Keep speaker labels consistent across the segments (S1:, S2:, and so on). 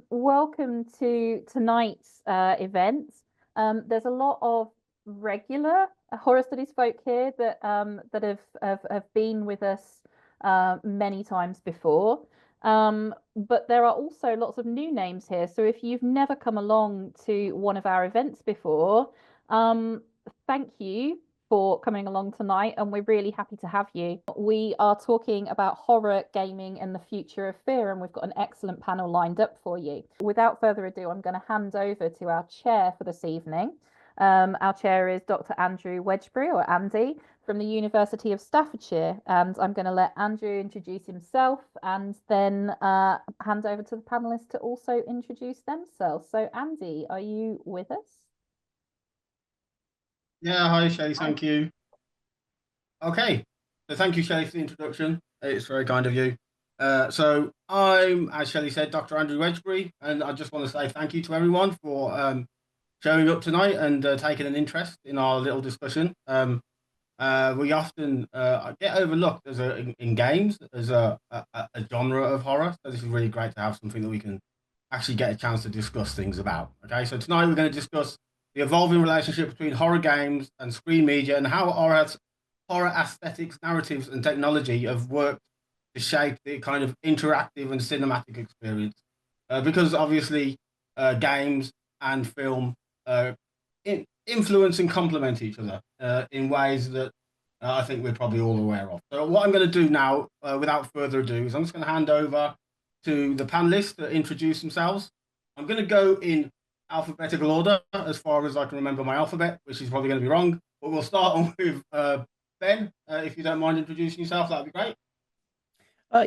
S1: Welcome to tonight's event. There's a lot of regular horror studies folk here that have been with us many times before. But there are also lots of new names here. So if you've never come along to one of our events before, thank you for coming along tonight, and we're really happy to have you. We are talking about horror, gaming, and the future of fear, and we've got an excellent panel lined up for you. Without further ado, I'm going to hand over to our chair for this evening. Our chair is Dr. Andrew Wedgbury, or Andy, from the University of Staffordshire, and I'm going to let Andrew introduce himself and then hand over to the panelists to also introduce themselves. So Andy, are you with us?
S2: Yeah, hi Shay, thank you. Okay, so thank you Shay for the introduction. It's very kind of you. So I'm, as Shelley said, Dr. Andrew Wedgbury, and I just want to say thank you to everyone for showing up tonight and taking an interest in our little discussion. We often get overlooked in games as a genre of horror, so this is really great to have something that we can actually get a chance to discuss things about. Okay, so tonight we're going to discuss the evolving relationship between horror games and screen media and how horror aesthetics, narratives, and technology have worked to shape the kind of interactive and cinematic experience. Because obviously, games and film influence and complement each other in ways that I think we're probably all aware of. So what I'm going to do now, without further ado, is I'm just going to hand over to the panelists to introduce themselves. I'm going to go in alphabetical order as far as I can remember my alphabet, which is probably going to be wrong. But we'll start on with Ben. If you don't mind introducing yourself, that'd be great.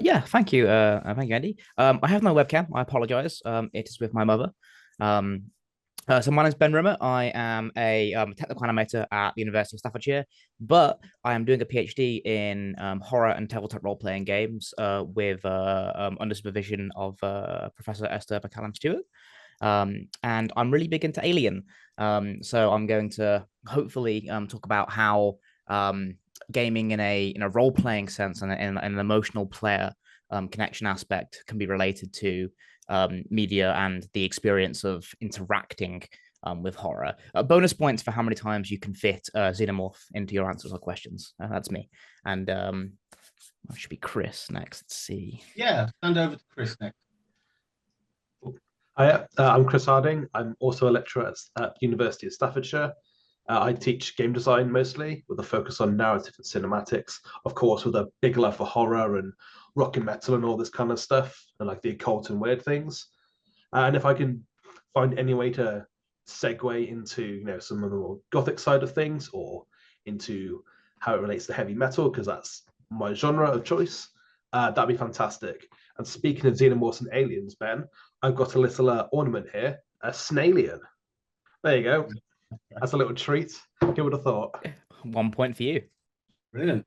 S3: Yeah, thank you. Thank you, Andy. I have no webcam. I apologize. It is with my mother. So my name is Ben Rimmer. I am a technical animator at the University of Staffordshire, but I am doing a PhD in horror and tabletop role-playing games with under supervision of Professor Esther McCallum-Stewart. And I'm really big into Alien. So I'm going to hopefully talk about how gaming in a role-playing sense and in an emotional player connection aspect can be related to media and the experience of interacting with horror. Bonus points for how many times you can fit xenomorph into your answers or questions. That's me. And it should be Chris next. Let's see.
S2: Yeah, hand over to Chris next.
S4: Hi, I'm Chris Harding. I'm also a lecturer at the University of Staffordshire. I teach game design mostly, with a focus on narrative and cinematics, of course, with a big love for horror and rock and metal and all this kind of stuff, and like the occult and weird things. And if I can find any way to segue into, some of the more gothic side of things, or into how it relates to heavy metal, because that's my genre of choice, that'd be fantastic. And speaking of xenomorphs and aliens, Ben, I've got a little ornament here, a snalien. There you go. That's a little treat. Who would have thought?
S3: 1 point for you.
S2: Brilliant.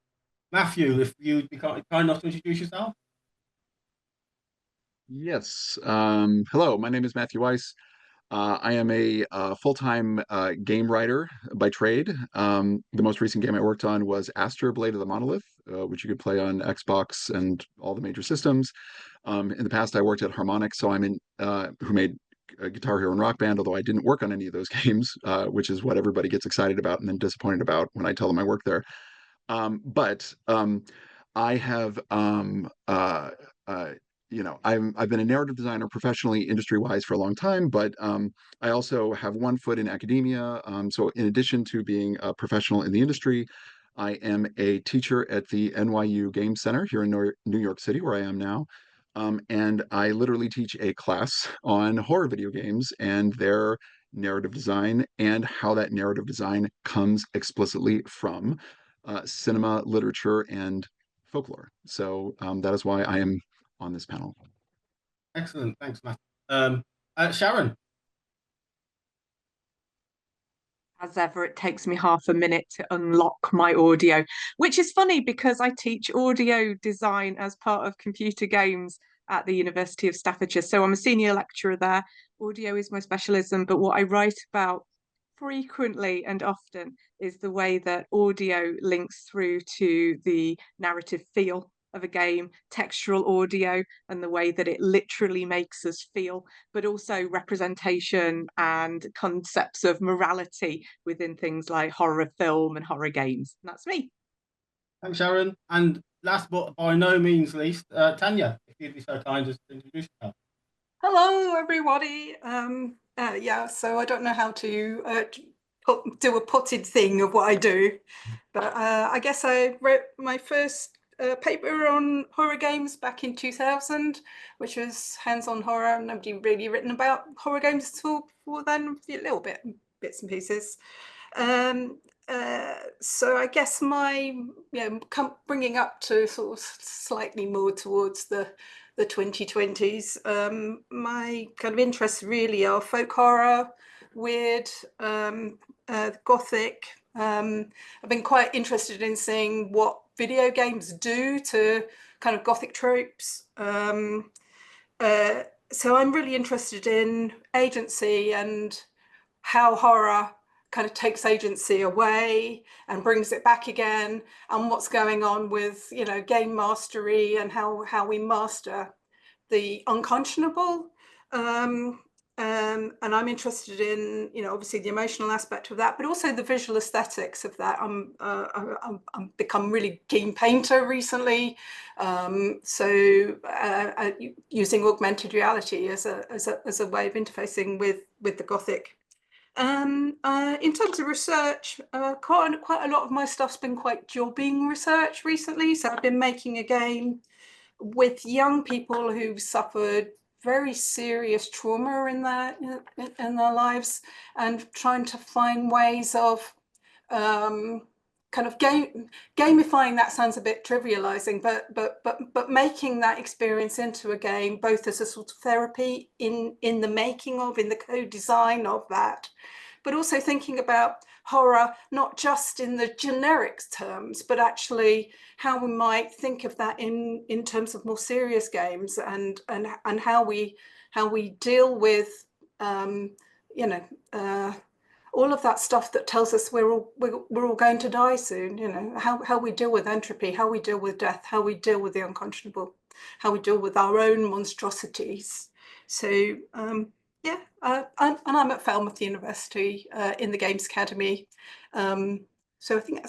S2: Matthew, if you'd be kind enough to introduce yourself.
S5: Yes. Hello, my name is Matthew Weise. I am a full-time game writer by trade. The most recent game I worked on was Astra Blade of the Monolith, which you could play on Xbox and all the major systems. In the past, I worked at Harmonix, so who made Guitar Hero and Rock Band, although I didn't work on any of those games, which is what everybody gets excited about and then disappointed about when I tell them I work there. But I have I've been a narrative designer professionally, industry-wise, for a long time, but I also have one foot in academia. So in addition to being a professional in the industry, I am a teacher at the NYU Game Center here in New York City, where I am now. And I literally teach a class on horror video games and their narrative design and how that narrative design comes explicitly from cinema, literature, and folklore. So that is why I am on this panel.
S2: Excellent, thanks, Matt. Sharon.
S6: As ever, it takes me half a minute to unlock my audio, which is funny because I teach audio design as part of computer games at the University of Staffordshire. So I'm a senior lecturer there. Audio is my specialism, but what I write about frequently and often is the way that audio links through to the narrative feel of a game, textural audio and the way that it literally makes us feel, but also representation and concepts of morality within things like horror film and horror games. And that's me.
S2: Thanks, Sharon. And last but by no means least, Tanya, if you'd be so kind as to introduce yourself.
S7: Hello, everybody. Yeah, so I don't know how to do a potted thing of what I do, but I guess I wrote my first paper on horror games back in 2000, which was hands-on horror. Nobody really written about horror games at all before then, a little bit, bits and pieces. So I guess my, bringing up to sort of slightly more towards the 2020s, my kind of interests really are folk horror, weird, gothic. I've been quite interested in seeing what video games do to kind of gothic tropes. So I'm really interested in agency and how horror kind of takes agency away and brings it back again, and what's going on with, you know, game mastery and how we master the unconscionable. And I'm interested in, you know, obviously the emotional aspect of that, but also the visual aesthetics of that. I'm become really keen painter recently, using augmented reality as a way of interfacing with the Gothic. In terms of research, quite a lot of my stuff's been quite jobbing research recently. So I've been making a game with young people who've suffered very serious trauma in their lives, and trying to find ways of kind of gamifying. That sounds a bit trivializing, but making that experience into a game, both as a sort of therapy in the making of, in the co-design of that, but also thinking about horror, not just in the generic terms, but actually how we might think of that in terms of more serious games, and how we deal with all of that stuff that tells us we're all going to die soon. You know, how we deal with entropy, how we deal with death, how we deal with the unconscionable, how we deal with our own monstrosities. So yeah, and I'm at Falmouth University in the Games Academy. So I think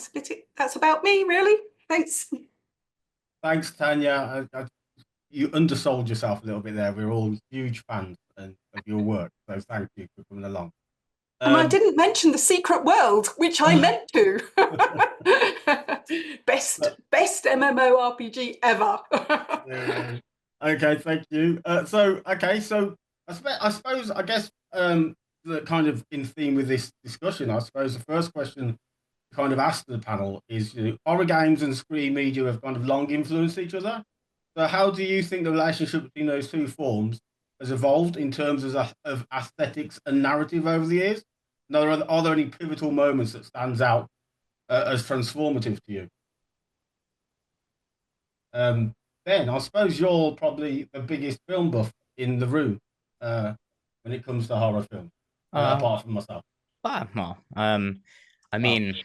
S7: that's about me, really. Thanks.
S2: Thanks, Tanya. You undersold yourself a little bit there. We're all huge fans of your work, so thank you for coming along.
S7: And I didn't mention the secret world, which I meant to. Best MMORPG ever.
S2: Yeah. Okay, thank you. So I suppose the kind of in theme with this discussion, I suppose the first question to kind of ask the panel is, you know, horror games and screen media have kind of long influenced each other. So how do you think the relationship between those two forms has evolved in terms of aesthetics and narrative over the years? Are there any pivotal moments that stands out as transformative to you? Ben, I suppose you're probably the biggest film buff in the room when it comes to horror film, apart from myself.
S3: Well, I mean,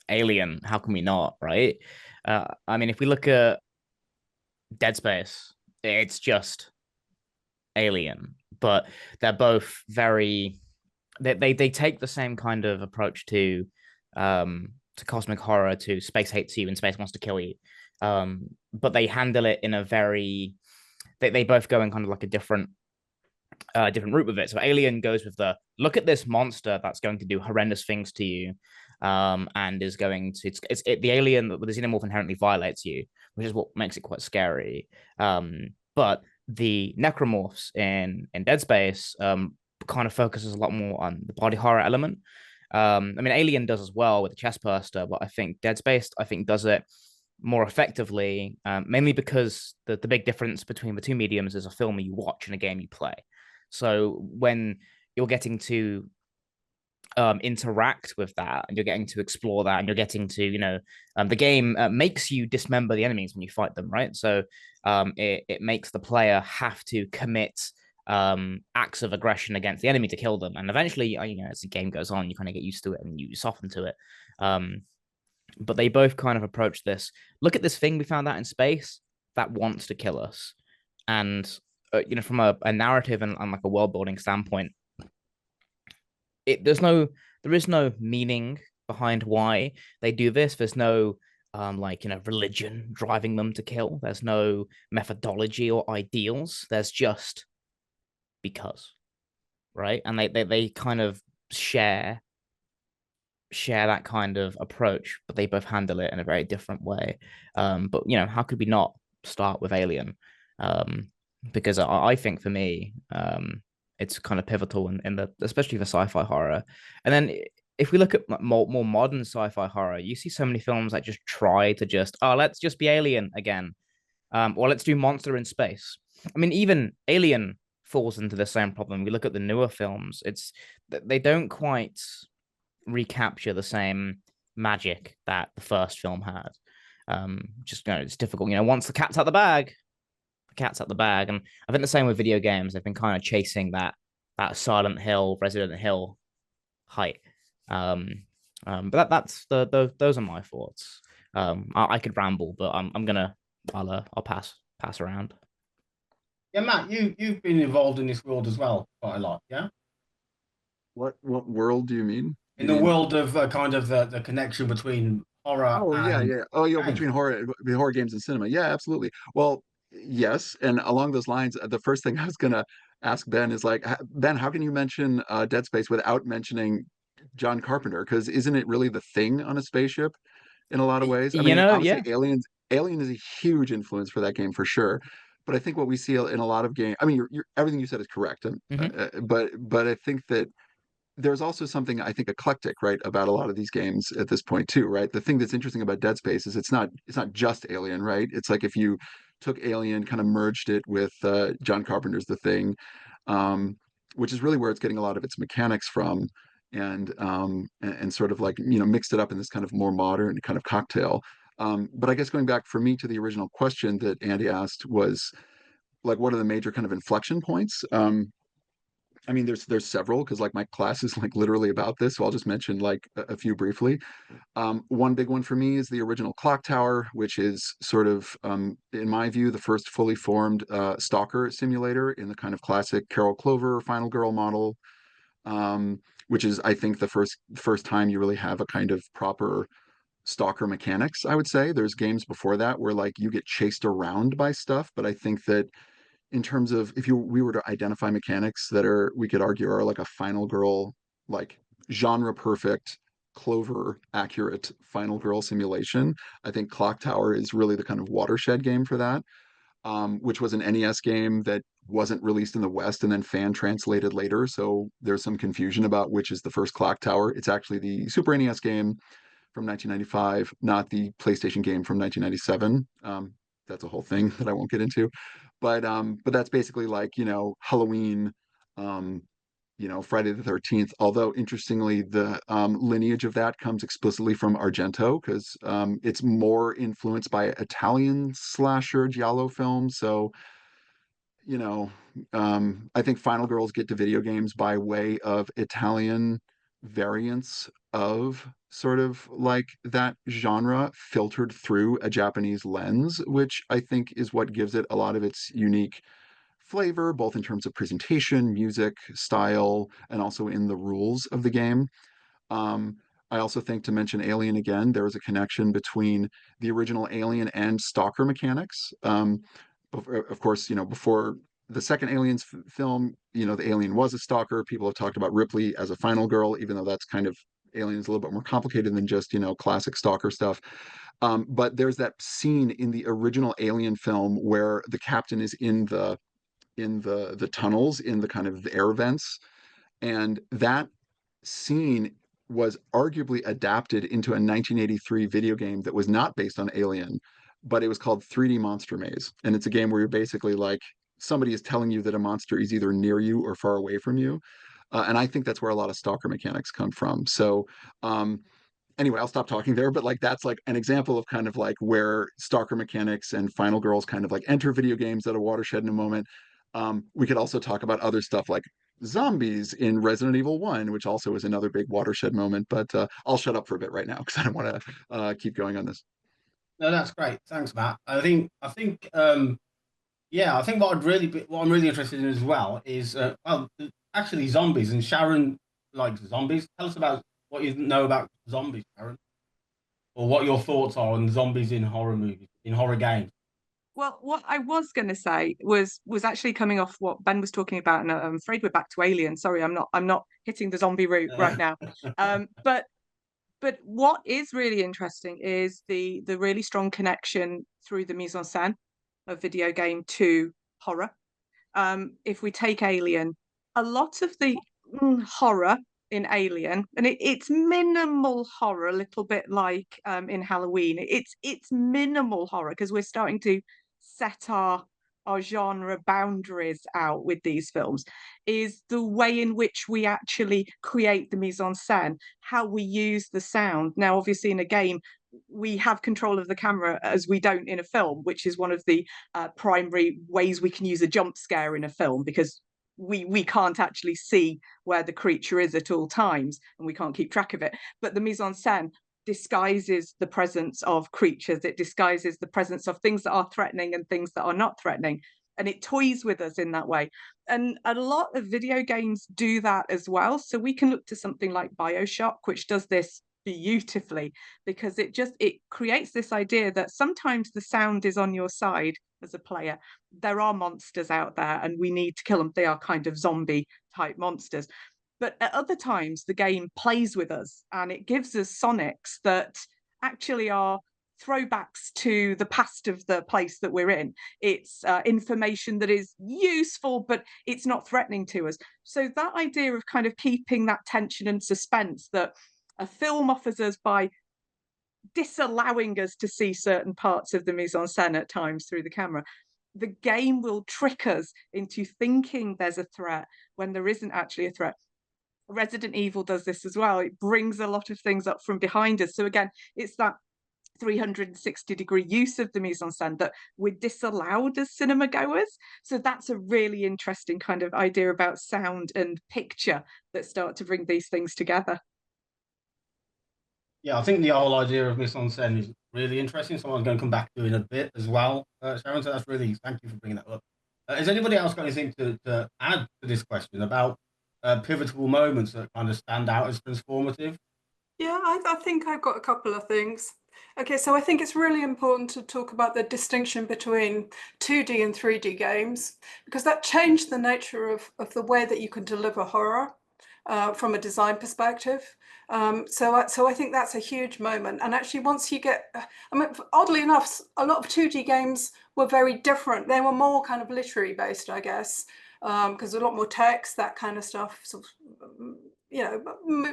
S3: Alien, how can we not, right? I mean, if we look at Dead Space, it's just Alien, but they're both very, they take the same kind of approach to cosmic horror, to space hates you and space wants to kill you. But they handle it in a very, they both go in kind of like a different route with it. So Alien goes with the, look at this monster that's going to do horrendous things to you, and is going to, the alien, the xenomorph inherently violates you, which is what makes it quite scary. But the necromorphs in Dead Space kind of focuses a lot more on the body horror element. I mean, Alien does as well with the chest burster, but I think Dead Space, does it more effectively, mainly because the big difference between the two mediums is a film you watch and a game you play. So when you're getting to interact with that, and you're getting to explore that, and you're getting to, you know, the game makes you dismember the enemies when you fight them, right? So it makes the player have to commit acts of aggression against the enemy to kill them, and eventually, you know, as the game goes on, you kind of get used to it and you soften to it. but they both kind of approach this. Look at this thing we found out in space that wants to kill us, and you know, from a narrative and like a world building standpoint, there is no meaning behind why they do this. There's no like, you know, religion driving them to kill. There's no methodology or ideals. There's just because, right? And they kind of share that kind of approach, but they both handle it in a very different way. But you know, how could we not start with Alien? Because I think for me, it's kind of pivotal in the, especially the sci-fi horror. And then if we look at more modern sci-fi horror, you see so many films that just try to just, oh, let's just be Alien again, or let's do monster in space. I mean, even Alien falls into the same problem. We look at the newer films; they don't quite recapture the same magic that the first film had. Just, you know, it's difficult. You know, once the cat's out the bag, the cat's out the bag. And I think the same with video games. They've been kind of chasing that Silent Hill, Resident Hill height. But those are my thoughts. I could ramble, but I'll pass around.
S2: Yeah, Matt, you've been involved in this world as well quite a lot, yeah?
S5: What world do you mean?
S2: In the world of kind of the connection between horror and games.
S5: Between horror games and cinema. Yeah, absolutely. Well, yes, and along those lines, the first thing I was gonna ask Ben is like, Ben, how can you mention Dead Space without mentioning John Carpenter? Because isn't it really the thing on a spaceship in a lot of ways? I mean, obviously, Alien is a huge influence for that game for sure. But I think what we see in a lot of games, I mean, everything you said is correct, and but I think that there's also something, I think, eclectic, right, about a lot of these games at this point too, right? The thing that's interesting about Dead Space is it's not just Alien, right? It's like if you took Alien, kind of merged it with John Carpenter's The Thing, which is really where it's getting a lot of its mechanics from, and sort of like, you know, mixed it up in this kind of more modern kind of cocktail. But I guess going back for me to the original question that Andy asked was like, what are the major kind of inflection points? I mean, there's several, because like my class is like literally about this, so I'll just mention like a few briefly. One big one for me is the original Clock Tower, which is sort of, in my view, the first fully formed stalker simulator in the kind of classic Carol Clover Final Girl model, which is, I think, the first time you really have a kind of proper stalker mechanics. I would say there's games before that where like you get chased around by stuff, but I think that in terms of, if we were to identify mechanics that we could argue are like a Final Girl, like genre perfect, Clover accurate Final Girl simulation, I think Clock Tower is really the kind of watershed game for that, which was an NES game that wasn't released in the West and then fan translated later. So there's some confusion about which is the first Clock Tower. It's actually the Super NES game from 1995, not the PlayStation game from 1997. That's a whole thing that I won't get into, but that's basically like, you know, Halloween, you know, Friday the 13th. Although interestingly, the lineage of that comes explicitly from Argento, because it's more influenced by Italian slasher giallo films. So, you know, I think Final Girls get to video games by way of Italian variants of sort of like that genre filtered through a Japanese lens, which I think is what gives it a lot of its unique flavor, both in terms of presentation, music, style, and also in the rules of the game. I also think, to mention Alien again, there was a connection between the original Alien and Stalker mechanics. Of course, you know, before the second Aliens film, you know, the alien was a stalker. People have talked about Ripley as a final girl, even though that's kind of, Alien is a little bit more complicated than just, you know, classic stalker stuff. But there's that scene in the original Alien film where the captain is in the tunnels, in the kind of the air vents, and that scene was arguably adapted into a 1983 video game that was not based on Alien, but it was called 3D Monster Maze. And it's a game where you're basically like, somebody is telling you that a monster is either near you or far away from you. And I think that's where a lot of stalker mechanics come from. So anyway, I'll stop talking there, but like that's like an example of kind of like where stalker mechanics and Final Girls kind of like enter video games at a watershed in a moment. We could also talk about other stuff like zombies in Resident Evil 1, which also is another big watershed moment. But I'll shut up for a bit right now because I don't want to keep going on this.
S2: No, that's great. Thanks, Matt. Yeah, I think what I'm really interested in as well is actually zombies. And Sharon likes zombies. Tell us about what you know about zombies, Sharon, or what your thoughts are on zombies in horror movies, in horror games.
S6: Well, what I was going to say was actually coming off what Ben was talking about, and I'm afraid we're back to Alien. Sorry, I'm not hitting the zombie route right now. But what is really interesting is the really strong connection through the mise en scène of video game to horror. If we take Alien, a lot of the horror in Alien, and it's minimal horror, a little bit like in Halloween. It's minimal horror because we're starting to set our genre boundaries out with these films, is the way in which we actually create the mise en scène, how we use the sound. Now, obviously, in a game, we have control of the camera as we don't in a film, which is one of the primary ways we can use a jump scare in a film, because we can't actually see where the creature is at all times and we can't keep track of it. But the mise en scène disguises the presence of creatures. It disguises the presence of things that are threatening and things that are not threatening. And it toys with us in that way. And a lot of video games do that as well. So we can look to something like BioShock, which does this beautifully, because it creates this idea that sometimes the sound is on your side as a player. There are monsters out there and we need to kill them. They are kind of zombie type monsters. But at other times, the game plays with us and it gives us sonics that actually are throwbacks to the past of the place that we're in. It's information that is useful, but it's not threatening to us. So that idea of kind of keeping that tension and suspense that a film offers us by disallowing us to see certain parts of the mise en scène at times through the camera, the game will trick us into thinking there's a threat when there isn't actually a threat. Resident Evil does this as well. It brings a lot of things up from behind us. So again, it's that 360-degree use of the mise en scène that we're disallowed as cinema goers. So that's a really interesting kind of idea about sound and picture that start to bring these things together.
S2: Yeah, I think the whole idea of mise en scène is really interesting. Someone's going to come back to in a bit as well, Sharon. So that's really, thank you for bringing that up. Has anybody else got anything to add to this question about pivotal moments that kind of stand out as transformative?
S7: Yeah, I think I've got a couple of things. Okay, so I think it's really important to talk about the distinction between 2D and 3D games, because that changed the nature of the way that you can deliver horror from a design perspective. So I think that's a huge moment. And actually, once you get, I mean, oddly enough, a lot of 2D games were very different. They were more kind of literary based, I guess, because a lot more text, that kind of stuff, sort of, you know,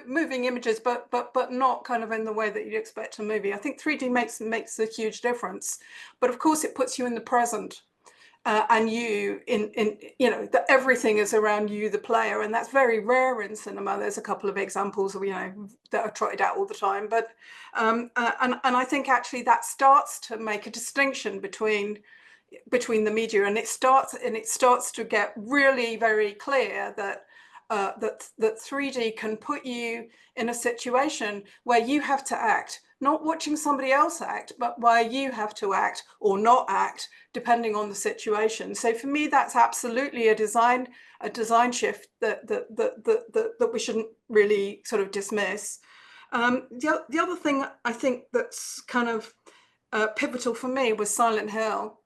S7: moving images, but not kind of in the way that you'd expect a movie. I think 3D makes a huge difference, but of course it puts you in the present, and you you know, that everything is around you, the player, and that's very rare in cinema. There's a couple of examples, you know, that are trotted out all the time, but and I think actually that starts to make a distinction between the media, and it starts to get really very clear that that 3D can put you in a situation where you have to act, not watching somebody else act, but where you have to act or not act, depending on the situation. So for me, that's absolutely a design shift that we shouldn't really sort of dismiss. The other thing I think that's kind of pivotal for me was Silent Hill,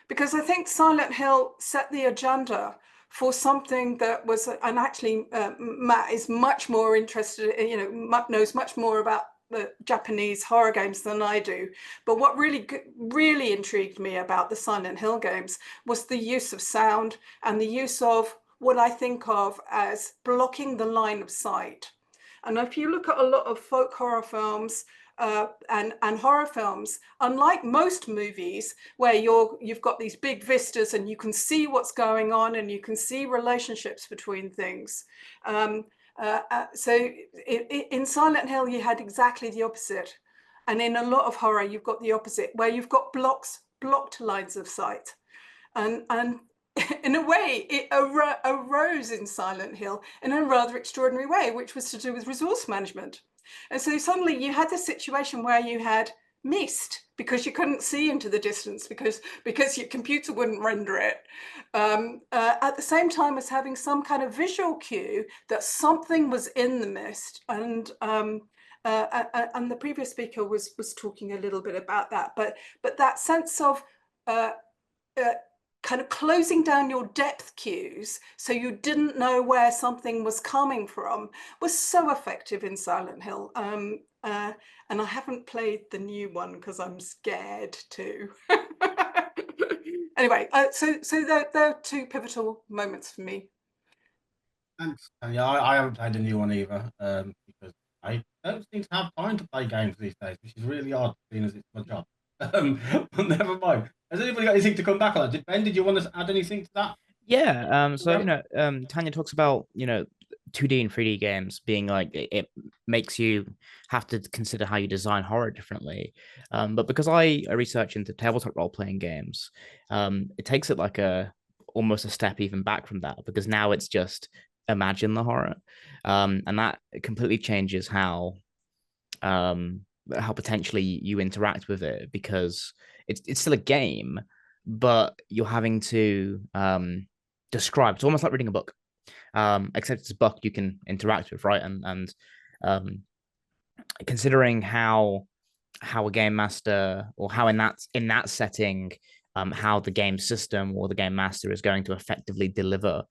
S7: because I think Silent Hill set the agenda for something that was, and actually Matt is much more interested, you know, knows much more about the Japanese horror games than I do. But what really intrigued me about the Silent Hill games was the use of sound and the use of what I think of as blocking the line of sight. And if you look at a lot of folk horror films, and horror films, unlike most movies where you've got these big vistas and you can see what's going on and you can see relationships between things. So in Silent Hill, you had exactly the opposite. And in a lot of horror, you've got the opposite, where you've got blocked lines of sight. And in a way, it arose in Silent Hill in a rather extraordinary way, which was to do with resource management. And so suddenly you had this situation where you had mist because you couldn't see into the distance because your computer wouldn't render it, at the same time as having some kind of visual cue that something was in the mist. And the previous speaker was talking a little bit about that, but that sense of kind of closing down your depth cues so you didn't know where something was coming from was so effective in Silent Hill. And I haven't played the new one because I'm scared to. Anyway, so there are two pivotal moments for me.
S2: Thanks. Yeah, I haven't played the new one either, because I don't seem to have time to play games these days, which is really odd, seeing as it's my job. But never mind. Has anybody got anything to come back on? Ben, did you want to add anything to that?
S3: Yeah. So Tanya talks about 2D and 3D games being like it makes you have to consider how you design horror differently. But because I research into tabletop role-playing games, it takes it like almost a step even back from that, because now it's just imagine the horror, and that completely changes how potentially you interact with it, because it's still a game, but you're having to describe. It's almost like reading a book, except it's a book you can interact with, right? And considering how a game master, or how in that setting, how the game system or the game master is going to effectively deliver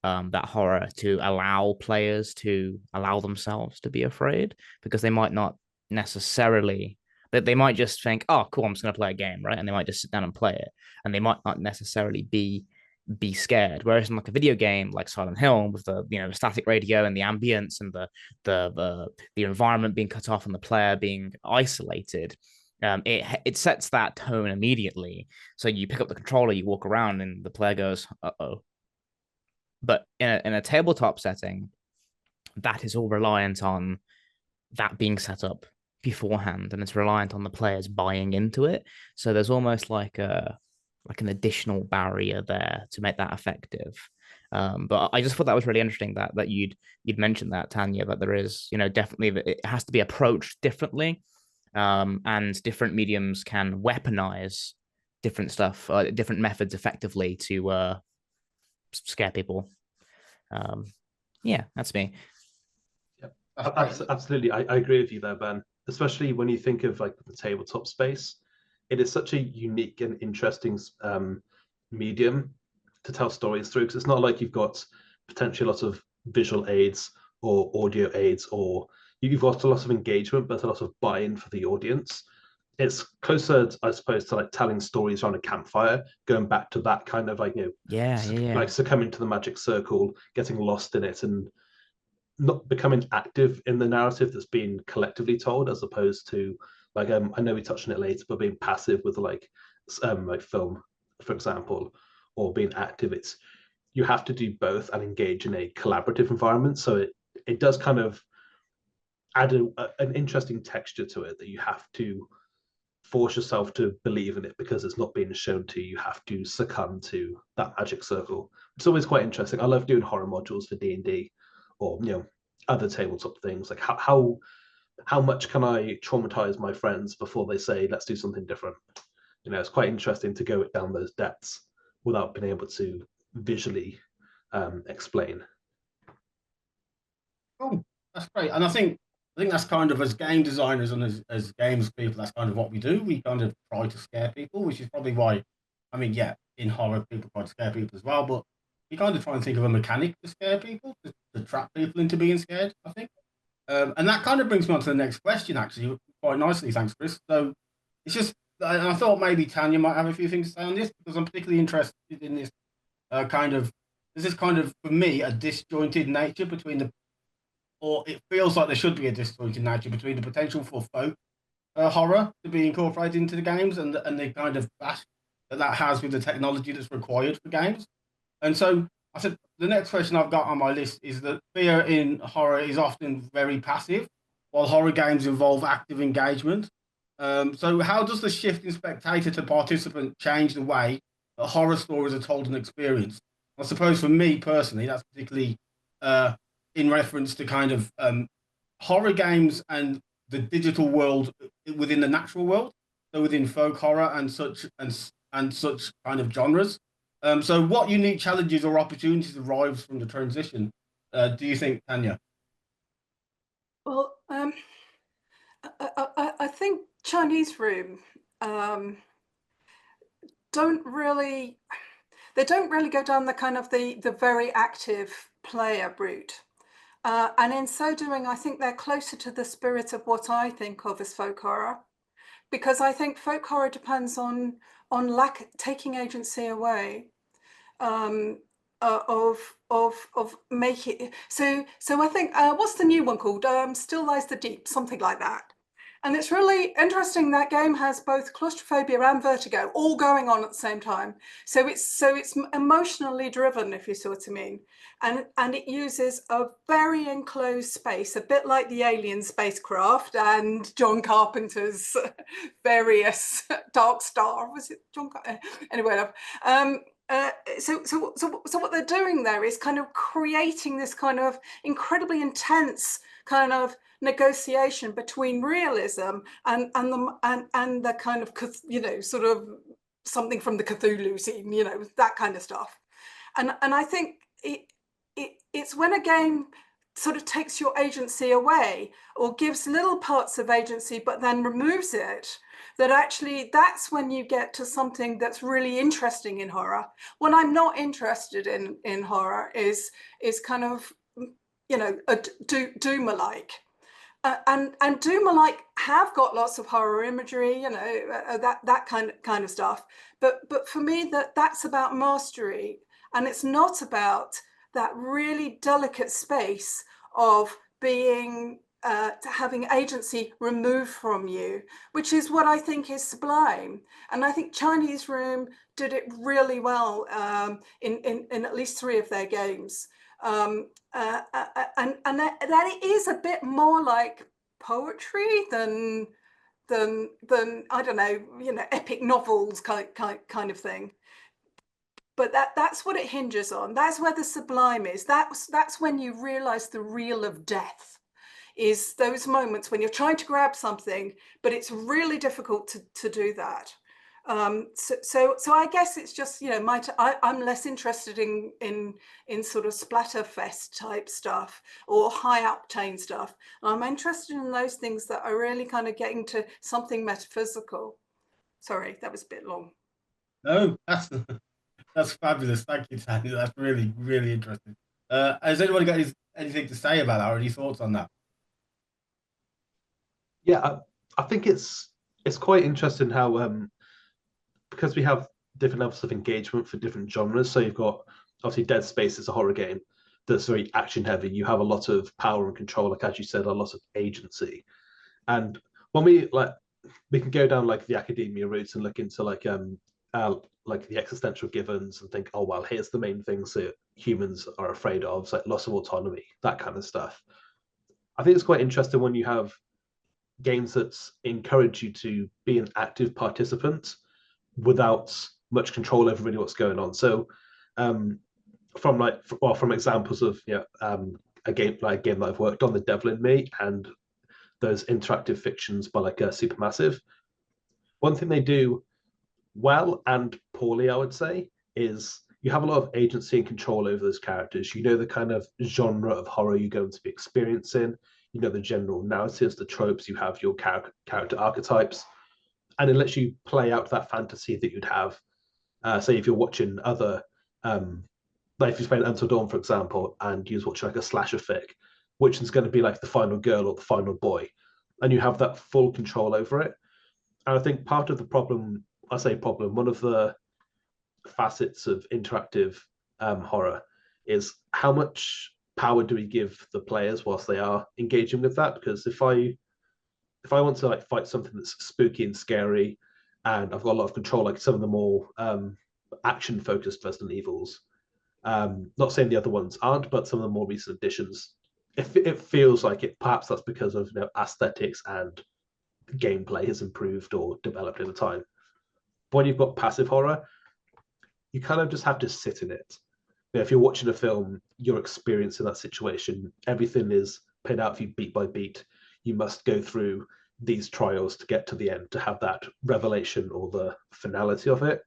S3: that horror to allow players to allow themselves to be afraid, because they might not necessarily, that they might just think, oh cool, I'm just going to play a game, right? And they might just sit down and play it, and they might not necessarily be scared. Whereas in like a video game like Silent Hill, with the static radio and the ambience and the environment being cut off and the player being isolated, it sets that tone immediately. So you pick up the controller, you walk around, and the player goes, uh-oh. But in a tabletop setting, that is all reliant on that being set up beforehand, and it's reliant on the players buying into it. So there's almost like an additional barrier there to make that effective. But I just thought that was really interesting that you'd mentioned that, Tanya, that there is, definitely that it has to be approached differently, and different mediums can weaponize different stuff, different methods effectively to scare people. Yeah, that's me.
S4: Yep. Absolutely. I agree with you there, Ben, especially when you think of like the tabletop space. It is such a unique and interesting medium to tell stories through, because it's not like you've got potentially a lot of visual aids or audio aids, or you've got a lot of engagement but a lot of buy-in for the audience. It's closer, I suppose, to like telling stories around a campfire, going back to that kind of like like succumbing to the magic circle, getting lost in it, and not becoming active in the narrative that's being collectively told, as opposed to like I know we touched on it later, but being passive with like film, for example, or being active. It's, you have to do both and engage in a collaborative environment. So it does kind of add an interesting texture to it, that you have to force yourself to believe in it because it's not being shown to you. You have to succumb to that magic circle. It's always quite interesting. I love doing horror modules for D&D, or other tabletop things. Like how much can I traumatize my friends before they say let's do something different? It's quite interesting to go down those depths without being able to visually explain.
S2: Oh, that's great. And I think that's kind of, as game designers and as games people, that's kind of what we do. We kind of try to scare people, which is probably why, in horror, people try to scare people as well, but we kind of try and think of a mechanic to scare people, to trap people into being scared, I think. And that kind of brings me on to the next question, actually, quite nicely. Thanks, Chris. So it's just, I thought maybe Tanya might have a few things to say on this, because I'm particularly interested in this there's this kind of, for me, a disjointed nature between or it feels like there should be a disjointed nature between the potential for folk horror to be incorporated into the games, and the kind of clash that has with the technology that's required for games. And so I said, the next question I've got on my list is that fear in horror is often very passive, while horror games involve active engagement. So how does the shift in spectator to participant change the way horror stories are told and experienced. I suppose for me personally, that's particularly in reference to kind of horror games and the digital world within the natural world, so within folk horror and such kind of genres. So, what unique challenges or opportunities arise from the transition? Do you think, Tanya?
S7: Well, I think Chinese Room don't really go down the kind of the very active player route. And in so doing, I think they're closer to the spirit of what I think of as folk horror, because I think folk horror depends on taking agency away, of making. So I think what's the new one called? Still Lies the Deep, something like that. And it's really interesting. That game has both claustrophobia and vertigo all going on at the same time. So it's emotionally driven, if you see what I mean. And it uses a very enclosed space, a bit like the Alien spacecraft and John Carpenter's various Dark Star. Was it John? Anyway, so what they're doing there is kind of creating this kind of incredibly intense kind of negotiation between realism and the kind of, you know, sort of something from the Cthulhu scene, you know, that kind of stuff. And I think it's when a game sort of takes your agency away or gives little parts of agency but then removes it, that actually that's when you get to something that's really interesting in horror. What I'm not interested in horror is kind of, you know, Doom-alike. And Doom-alike have got lots of horror imagery, you know, that kind of stuff. But for me, that's about mastery, and it's not about that really delicate space of being having agency removed from you, which is what I think is sublime. And I think Chinese Room did it really well in at least 3 of their games. And that is a bit more like poetry than I don't know, you know, epic novels kind of thing. But that's what it hinges on. That's where the sublime is. That's when you realize the real of death, is those moments when you're trying to grab something, but it's really difficult to do that. So I guess it's just, you know, I'm less interested in sort of splatterfest type stuff or high octane stuff. I'm interested in those things that are really kind of getting to something metaphysical. Sorry, that was a bit long.
S2: No, that's fabulous. Thank you, Tanya. That's really, really interesting. Has anyone got anything to say about that or any thoughts on that?
S4: Yeah, I think it's quite interesting how because we have different levels of engagement for different genres. So you've got obviously Dead Space is a horror game that's very action heavy. You have a lot of power and control, like as you said, a lot of agency. And when we can go down like the academia routes and look into like the existential givens and think, oh well, here's the main things that humans are afraid of, like loss of autonomy, that kind of stuff. I think it's quite interesting when you have games that encourage you to be an active participant without much control over really what's going on. So from examples of a game that I've worked on, The Devil in Me, and those interactive fictions by like Supermassive, one thing they do well and poorly, I would say, is you have a lot of agency and control over those characters. You know the kind of genre of horror you're going to be experiencing. You know the general narratives, the tropes. You have your character archetypes, and it lets you play out that fantasy that you'd have. Say if you're watching other, like if you're playing Until Dawn, for example, and you're watching like a slasher fic, which is going to be like the final girl or the final boy, and you have that full control over it. And I think part of the problem, one of the facets of interactive horror is how much power do we give the players whilst they are engaging with that? Because if I want to like fight something that's spooky and scary, and I've got a lot of control, like some of the more action focused Resident Evils, not saying the other ones aren't, but some of the more recent additions, it feels like it. Perhaps that's because of aesthetics and gameplay has improved or developed over time. But when you've got passive horror, you kind of just have to sit in it. You know, if you're watching a film, you're experiencing that situation. Everything is played out for you beat by beat. You must go through these trials to get to the end, to have that revelation or the finality of it.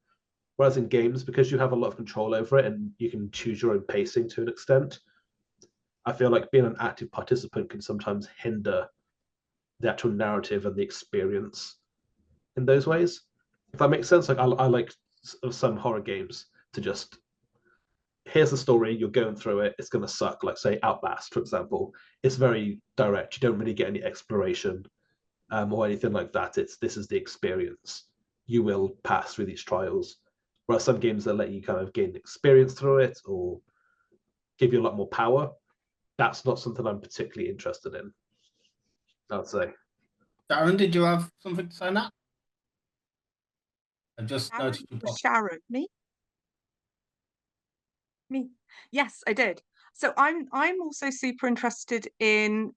S4: Whereas in games, because you have a lot of control over it and you can choose your own pacing to an extent, I feel like being an active participant can sometimes hinder the actual narrative and the experience in those ways. If that makes sense, like I like some horror games to just, here's the story, you're going through it, it's going to suck. Like say Outlast, for example, it's very direct. You don't really get any exploration or anything like that. This is the experience. You will pass through these trials. Whereas some games that let you kind of gain experience through it or give you a lot more power, that's not something I'm particularly interested in, I'd say.
S2: Sharon, did you have something to say on that? I just
S6: Sharon
S2: noticed you
S6: or
S2: popped.
S6: Sharon? Me. Yes, I did. So I'm also super interested in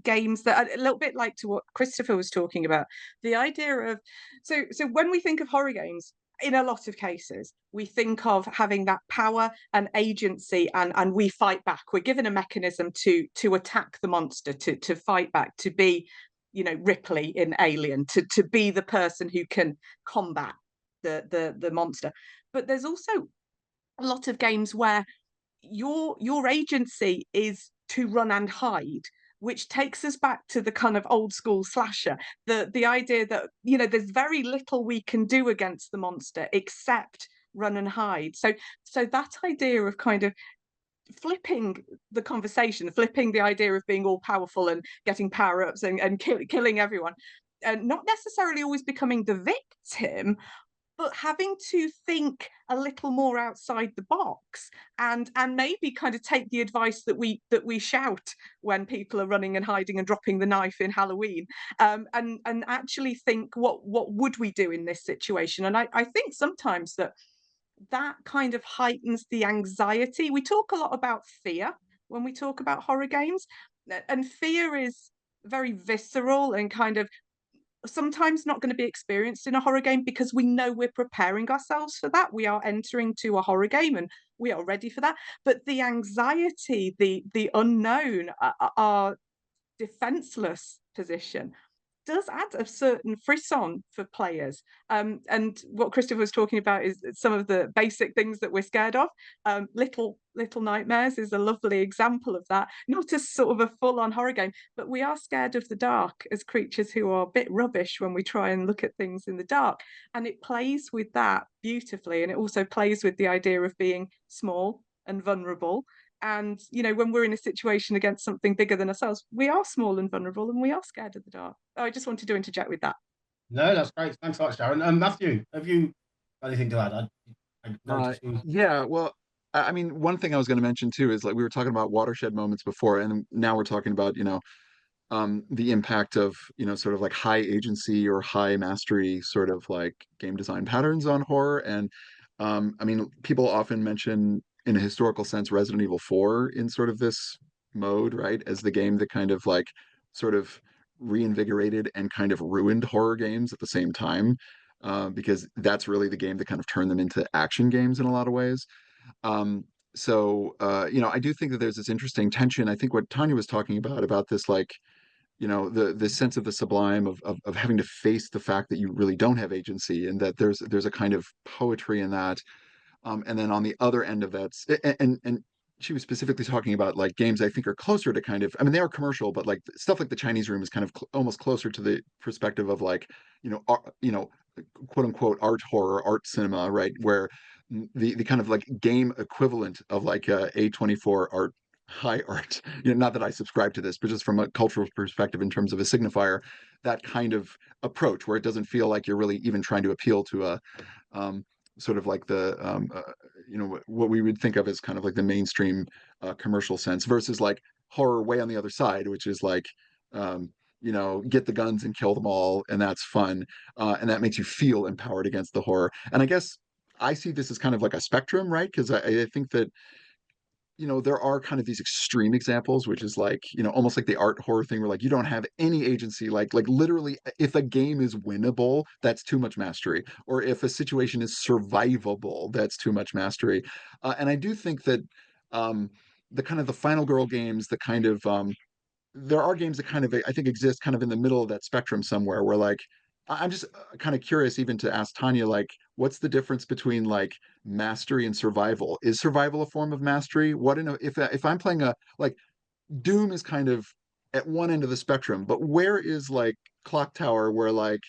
S6: games that are a little bit like to what Christopher was talking about. The idea of so when we think of horror games, in a lot of cases, we think of having that power and agency, and we fight back. We're given a mechanism to attack the monster, to fight back, to be, you know, Ripley in Alien, to be the person who can combat the monster. But there's also a lot of games where your agency is to run and hide, which takes us back to the kind of old school slasher, the idea that, you know, there's very little we can do against the monster except run and hide. So that idea of kind of flipping the conversation, flipping the idea of being all powerful and getting power-ups and killing everyone, and not necessarily always becoming the victim, but having to think a little more outside the box, and maybe kind of take the advice that we shout when people are running and hiding and dropping the knife in Halloween, and actually think, what would we do in this situation? And I think sometimes that kind of heightens the anxiety. We talk a lot about fear when we talk about horror games, and fear is very visceral and kind of sometimes not going to be experienced in a horror game, because we know we're preparing ourselves for that. We are entering to a horror game and we are ready for that. But the anxiety, the unknown, our defenseless position does add a certain frisson for players. And what Christopher was talking about is some of the basic things that we're scared of. Little Nightmares is a lovely example of that. Not as sort of a full-on horror game, but we are scared of the dark as creatures who are a bit rubbish when we try and look at things in the dark. And it plays with that beautifully. And it also plays with the idea of being small and vulnerable. And, you know, when we're in a situation against something bigger than ourselves, we are small and vulnerable and we are scared of the dark. I just wanted to interject with that.
S2: No, that's great. Thanks a lot, Sharon. Matthew, have you got anything to add? I noticed you...
S5: Yeah, well, I mean, one thing I was going to mention too is, like, we were talking about watershed moments before, and now we're talking about, you know, the impact of, you know, sort of like high agency or high mastery sort of like game design patterns on horror. And I mean, people often mention, in a historical sense, Resident Evil 4 in sort of this mode, right, as the game that kind of like sort of reinvigorated and kind of ruined horror games at the same time, because that's really the game that kind of turned them into action games in a lot of ways. You know, I do think that there's this interesting tension. I think what Tanya was talking about this, like, you know, the sense of the sublime of having to face the fact that you really don't have agency, and that there's a kind of poetry in that. And then on the other end of that, and she was specifically talking about like games I think are closer to kind of, I mean, they are commercial, but like stuff like the Chinese Room is kind of almost closer to the perspective of like, you know, quote unquote art horror, art cinema, right? Where the kind of like game equivalent of like A24 art, high art, you know, not that I subscribe to this, but just from a cultural perspective in terms of a signifier, that kind of approach where it doesn't feel like you're really even trying to appeal to a sort of like the you know, what we would think of as kind of like the mainstream commercial sense, versus like horror way on the other side, which is like you know, get the guns and kill them all, and that's fun, and that makes you feel empowered against the horror. And I guess I see this as kind of like a spectrum, right? Because I think that you know, there are kind of these extreme examples, which is like, you know, almost like the art horror thing where like you don't have any agency, like literally if a game is winnable, that's too much mastery. Or if a situation is survivable, that's too much mastery. And I do think that the kind of the final girl games, the kind of there are games that kind of I think exist kind of in the middle of that spectrum somewhere where like I'm just kind of curious even to ask Tanya like what's the difference between like mastery and survival? Is survival a form of mastery? What in a, if I'm playing a like Doom is kind of at one end of the spectrum, but where is like Clock Tower where like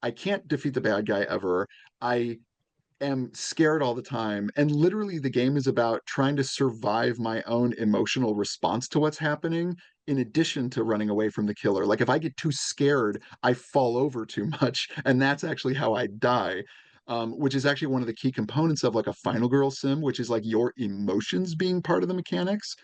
S5: I can't defeat the bad guy ever. I am scared all the time. And literally, the game is about trying to survive my own emotional response to what's happening, in addition to running away from the killer. Like, if I get too scared, I fall over too much. And that's actually how I die. Which is actually one of the key components of like a Final Girl sim, which is like your emotions being part of the mechanics.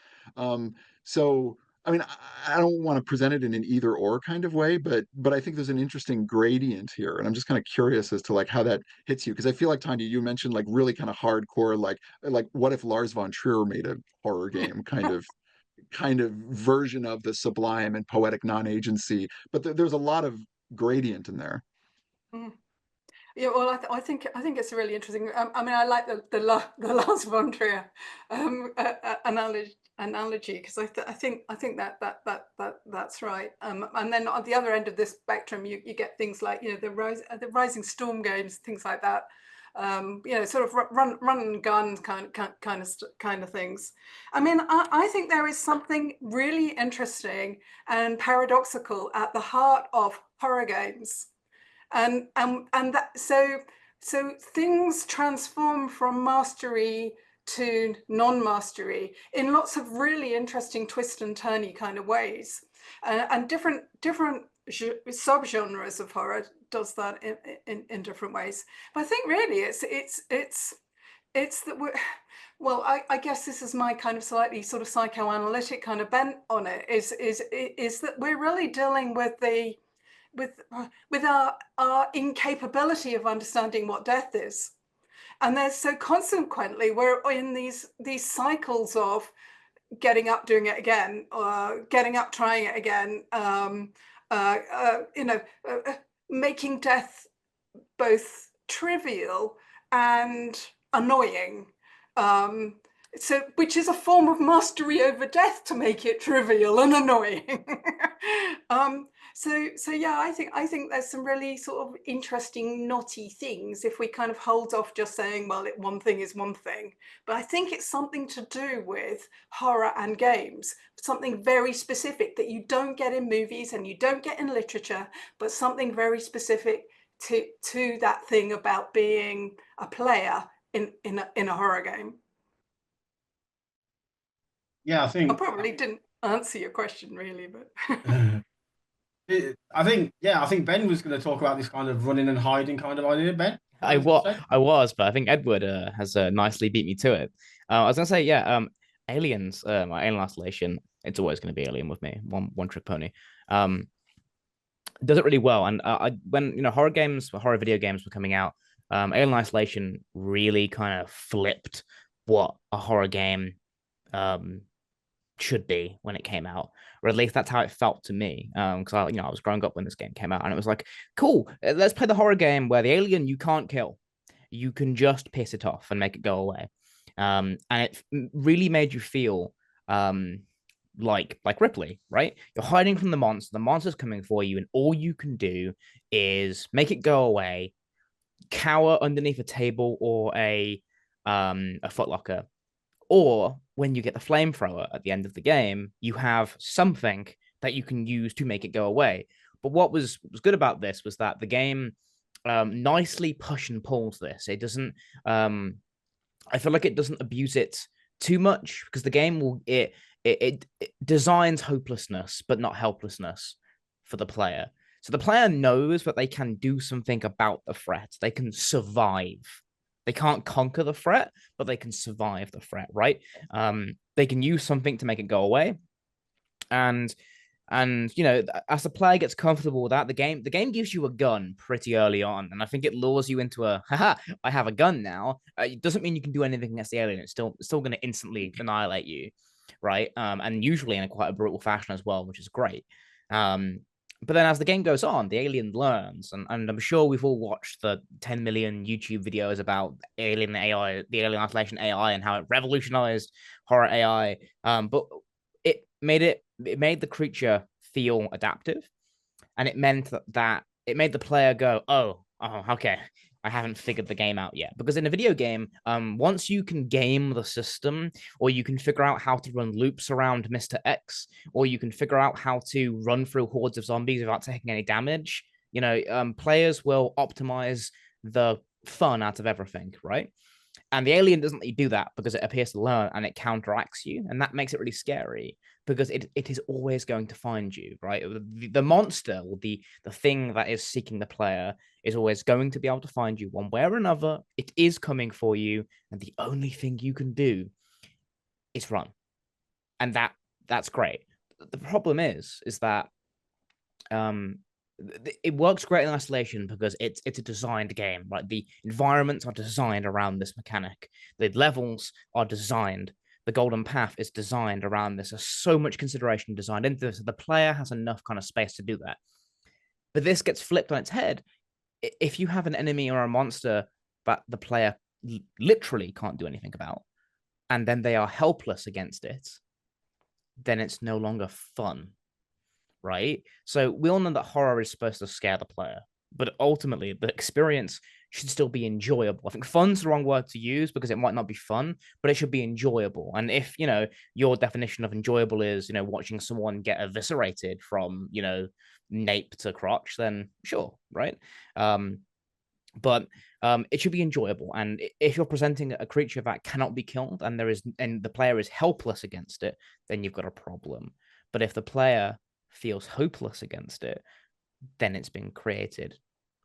S5: So I mean, I don't want to present it in an either or kind of way, but I think there's an interesting gradient here, and I'm just kind of curious as to like how that hits you because I feel like Tanya, you mentioned like really kind of hardcore, like what if Lars von Trier made a horror game kind of version of the sublime and poetic non-agency, but there's a lot of gradient in there.
S7: Mm. Yeah, well, I think it's really interesting. I mean, I like the Lars von Trier analogy because I think that's right. And then on the other end of this spectrum, you get things like, you know, the Rising Storm games, things like that. You know, sort of run and gun kind of things. I mean, I think there is something really interesting and paradoxical at the heart of horror games. And that so things transform from mastery to non-mastery in lots of really interesting twist and turny kind of ways, and different subgenres of horror does that in different ways. But I think really it's that we're, well, I guess this is my kind of slightly sort of psychoanalytic kind of bent on it, is that we're really dealing with the with our incapability of understanding what death is. And there's so consequently we're in these cycles of getting up, doing it again, or getting up, trying it again, you know, making death both trivial and annoying. So, which is a form of mastery over death, to make it trivial and annoying. So yeah, I think there's some really sort of interesting knotty things if we kind of hold off just saying, well, one thing is one thing. But I think it's something to do with horror and games, something very specific that you don't get in movies and you don't get in literature, but something very specific to that thing about being a player in a horror game.
S2: Yeah, I think
S7: I probably didn't answer your question really, but
S2: I think Ben was going to talk about this kind of running and hiding kind of idea. Ben,
S3: I was, but I think Edward has nicely beat me to it. I was gonna say, yeah, Aliens, Alien Isolation. It's always going to be Alien with me. One trick pony. Does it really well, and when you know horror video games were coming out, Alien Isolation really kind of flipped what a horror game should be when it came out, or at least that's how it felt to me. Because I was growing up when this game came out, and it was like, cool, let's play the horror game where the alien you can't kill, you can just piss it off and make it go away. And it really made you feel like Ripley, right? You're hiding from the monster's coming for you, and all you can do is make it go away, cower underneath a table or a footlocker. Or when you get the flamethrower at the end of the game, you have something that you can use to make it go away. But what was good about this was that the game nicely push and pulls this. It doesn't. I feel like it doesn't abuse it too much because the game it designs hopelessness but not helplessness for the player. So the player knows that they can do something about the threat. They can survive. They can't conquer the threat, but they can survive the threat, right? They can use something to make it go away. And And you know, as the player gets comfortable with that, the game gives you a gun pretty early on, and I think it lures you into a haha, I have a gun now. It doesn't mean you can do anything against the alien. It's still going to instantly annihilate you, right? And usually in quite a brutal fashion as well, which is great. But then as the game goes on, the alien learns, and I'm sure we've all watched the 10 million YouTube videos about alien AI, the alien isolation AI, and how it revolutionized horror AI. But it made the creature feel adaptive, and it meant that it made the player go, oh, okay, I haven't figured the game out yet. Because in a video game, once you can game the system, or you can figure out how to run loops around Mr. X, or you can figure out how to run through hordes of zombies without taking any damage, you know, players will optimize the fun out of everything, right? And the alien doesn't let you do that because it appears to learn and it counteracts you. And that makes it really scary because it is always going to find you, right? The monster or the thing that is seeking the player is always going to be able to find you one way or another. It is coming for you. And the only thing you can do is run. And that's great. The problem is that it works great in isolation because it's a designed game, right? The environments are designed around this mechanic. The levels are designed. The golden path is designed around this. There's so much consideration designed into this. The player has enough kind of space to do that. But this gets flipped on its head. If you have an enemy or a monster that the player literally can't do anything about, and then they are helpless against it, then it's no longer fun. Right? So we all know that horror is supposed to scare the player, but ultimately the experience should still be enjoyable. I think fun's the wrong word to use because it might not be fun, but it should be enjoyable. And if, you know, your definition of enjoyable is, you know, watching someone get eviscerated from, you know, nape to crotch, then sure, right? But it should be enjoyable. And if you're presenting a creature that cannot be killed and the player is helpless against it, then you've got a problem. But if the player feels hopeless against it, then it's been created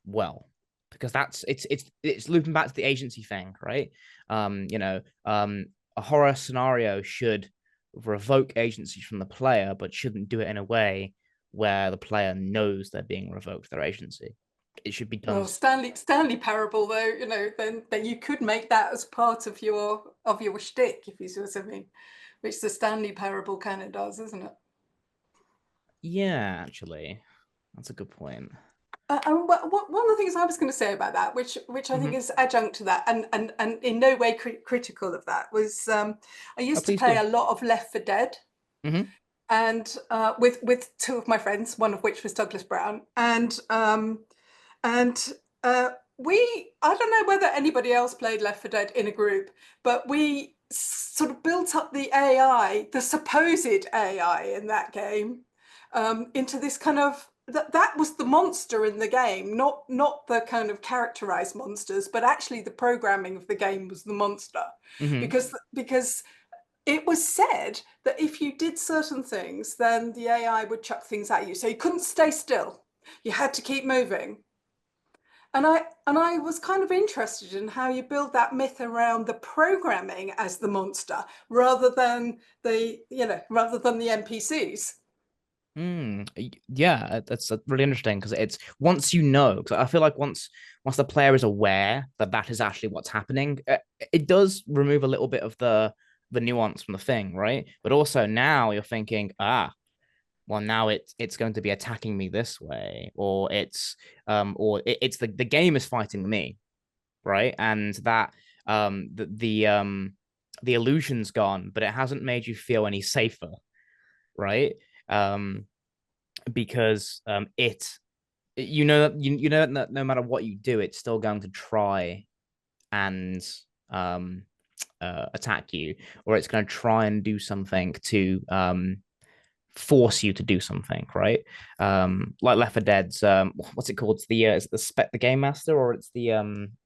S3: well, because it's looping back to the agency thing, right? You know, a horror scenario should revoke agency from the player, but shouldn't do it in a way where the player knows they're being revoked their agency. It should be done.
S7: Well, Stanley Parable, though, you know, then you could make that as part of your shtick, if you see what I mean, which the Stanley Parable kind of does, isn't it?
S3: Yeah, actually, that's a good point.
S7: And one of the things I was going to say about that, which I think is adjunct to that, and in no way critical of that, was I used to play a lot of Left 4 Dead, and with two of my friends, one of which was Douglas Brown, and I don't know whether anybody else played Left 4 Dead in a group, but we sort of built up the AI, the supposed AI in that game, into this kind of that was the monster in the game, not the kind of characterized monsters, but actually the programming of the game was the monster, because it was said that if you did certain things, then the AI would chuck things at you, so you couldn't stay still, you had to keep moving. And I was kind of interested in how you build that myth around the programming as the monster rather than the NPCs.
S3: Yeah, that's really interesting because it's once you know, because I feel like once the player is aware that is actually what's happening, it does remove a little bit of the nuance from the thing, right? But also now you're thinking, well, now it's going to be attacking me this way, or it's the game is fighting me, right? And that the illusion's gone, but it hasn't made you feel any safer, right? Because you know that no matter what you do, it's still going to try and attack you, or it's going to try and do something to force you to do something, right? Like Left 4 Dead's what's it called? It's the game master, or it's the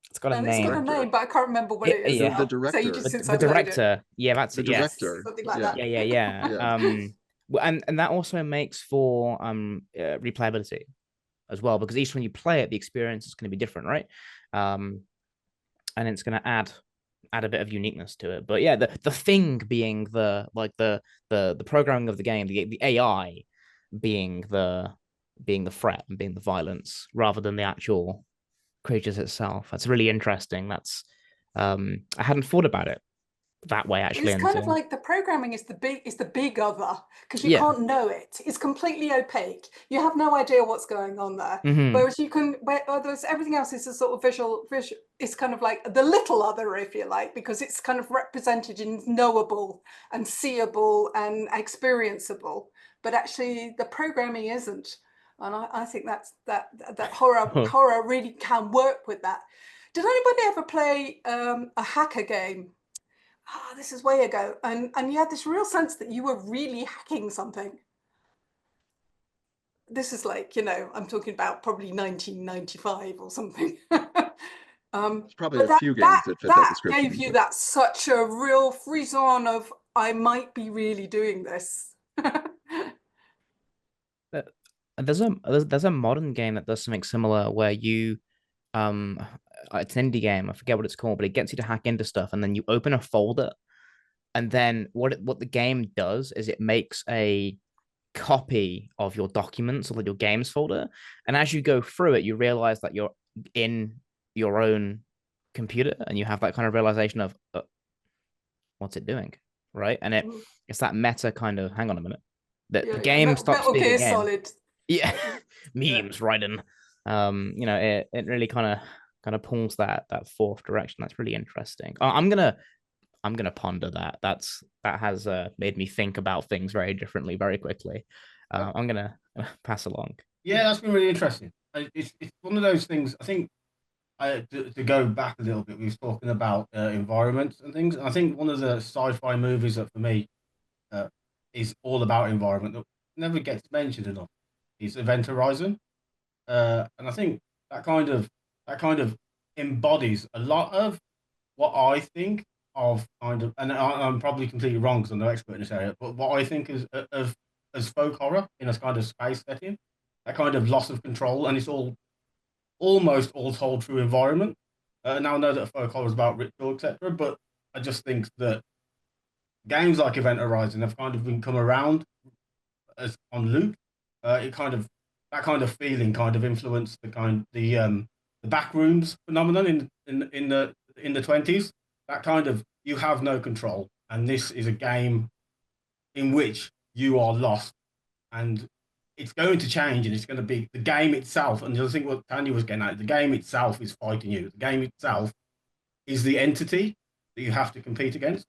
S3: it's got a name.
S7: It's got a name, but I can't remember what it is.
S3: Yeah,
S5: the director.
S3: The director. Yeah, that's
S5: it. The director.
S7: Something like that.
S3: Yeah. And that also makes for replayability as well, because each time you play it, the experience is going to be different, right? And it's going to add a bit of uniqueness to it. But yeah, the thing being the programming of the game, the AI, being the threat and being the violence rather than the actual creatures itself. That's really interesting. That's I hadn't thought about it that way actually.
S7: It's kind of like the programming is the big other, because you can't know it. It's completely opaque. You have no idea what's going on there. Whereas you can, whereas everything else is a sort of visual. It's kind of like the little other, if you like, because it's kind of represented in knowable and seeable and experienceable. But actually, the programming isn't. And I think that horror really can work with that. Did anybody ever play a hacker game? This is way ago, and you had this real sense that you were really hacking something. This is like, I'm talking about probably 1995 or something.
S5: There's probably a few games that fit that description.
S7: Gave you that such a real frisson of, I might be really doing this.
S3: There's a modern game that does something similar where you it's an indie game, I forget what it's called, but it gets you to hack into stuff, and then you open a folder, and then what the game does is it makes a copy of your documents or your games folder, and as you go through it, you realize that you're in your own computer, and you have that kind of realization of what's it doing, right? And it's that meta kind of, hang on a minute, the game stops being a game. Solid. Yeah, memes, right? And it really kind of pulls that fourth direction. That's really interesting. I'm gonna ponder that. That has made me think about things very differently, very quickly. I'm gonna pass along.
S2: Yeah, that's been really interesting. It's one of those things. I think to go back a little bit, we were talking about environments and things. And I think one of the sci-fi movies that for me is all about environment that never gets mentioned enough is Event Horizon, and I think that kind of embodies a lot of what I think of and I'm probably completely wrong because I'm no expert in this area, but what I think is of as folk horror in a kind of space setting, that kind of loss of control, and it's almost all told through environment. Now I know that folk horror is about ritual, etc., but I just think that games like Event Horizon have kind of been come around as on loop. That kind of feeling kind of influenced the backrooms phenomenon in the 20s. That kind of, you have no control, and this is a game in which you are lost, and it's going to change, and it's going to be the game itself. And I think what Tanya was getting at, the game itself is fighting you. The game itself is the entity that you have to compete against.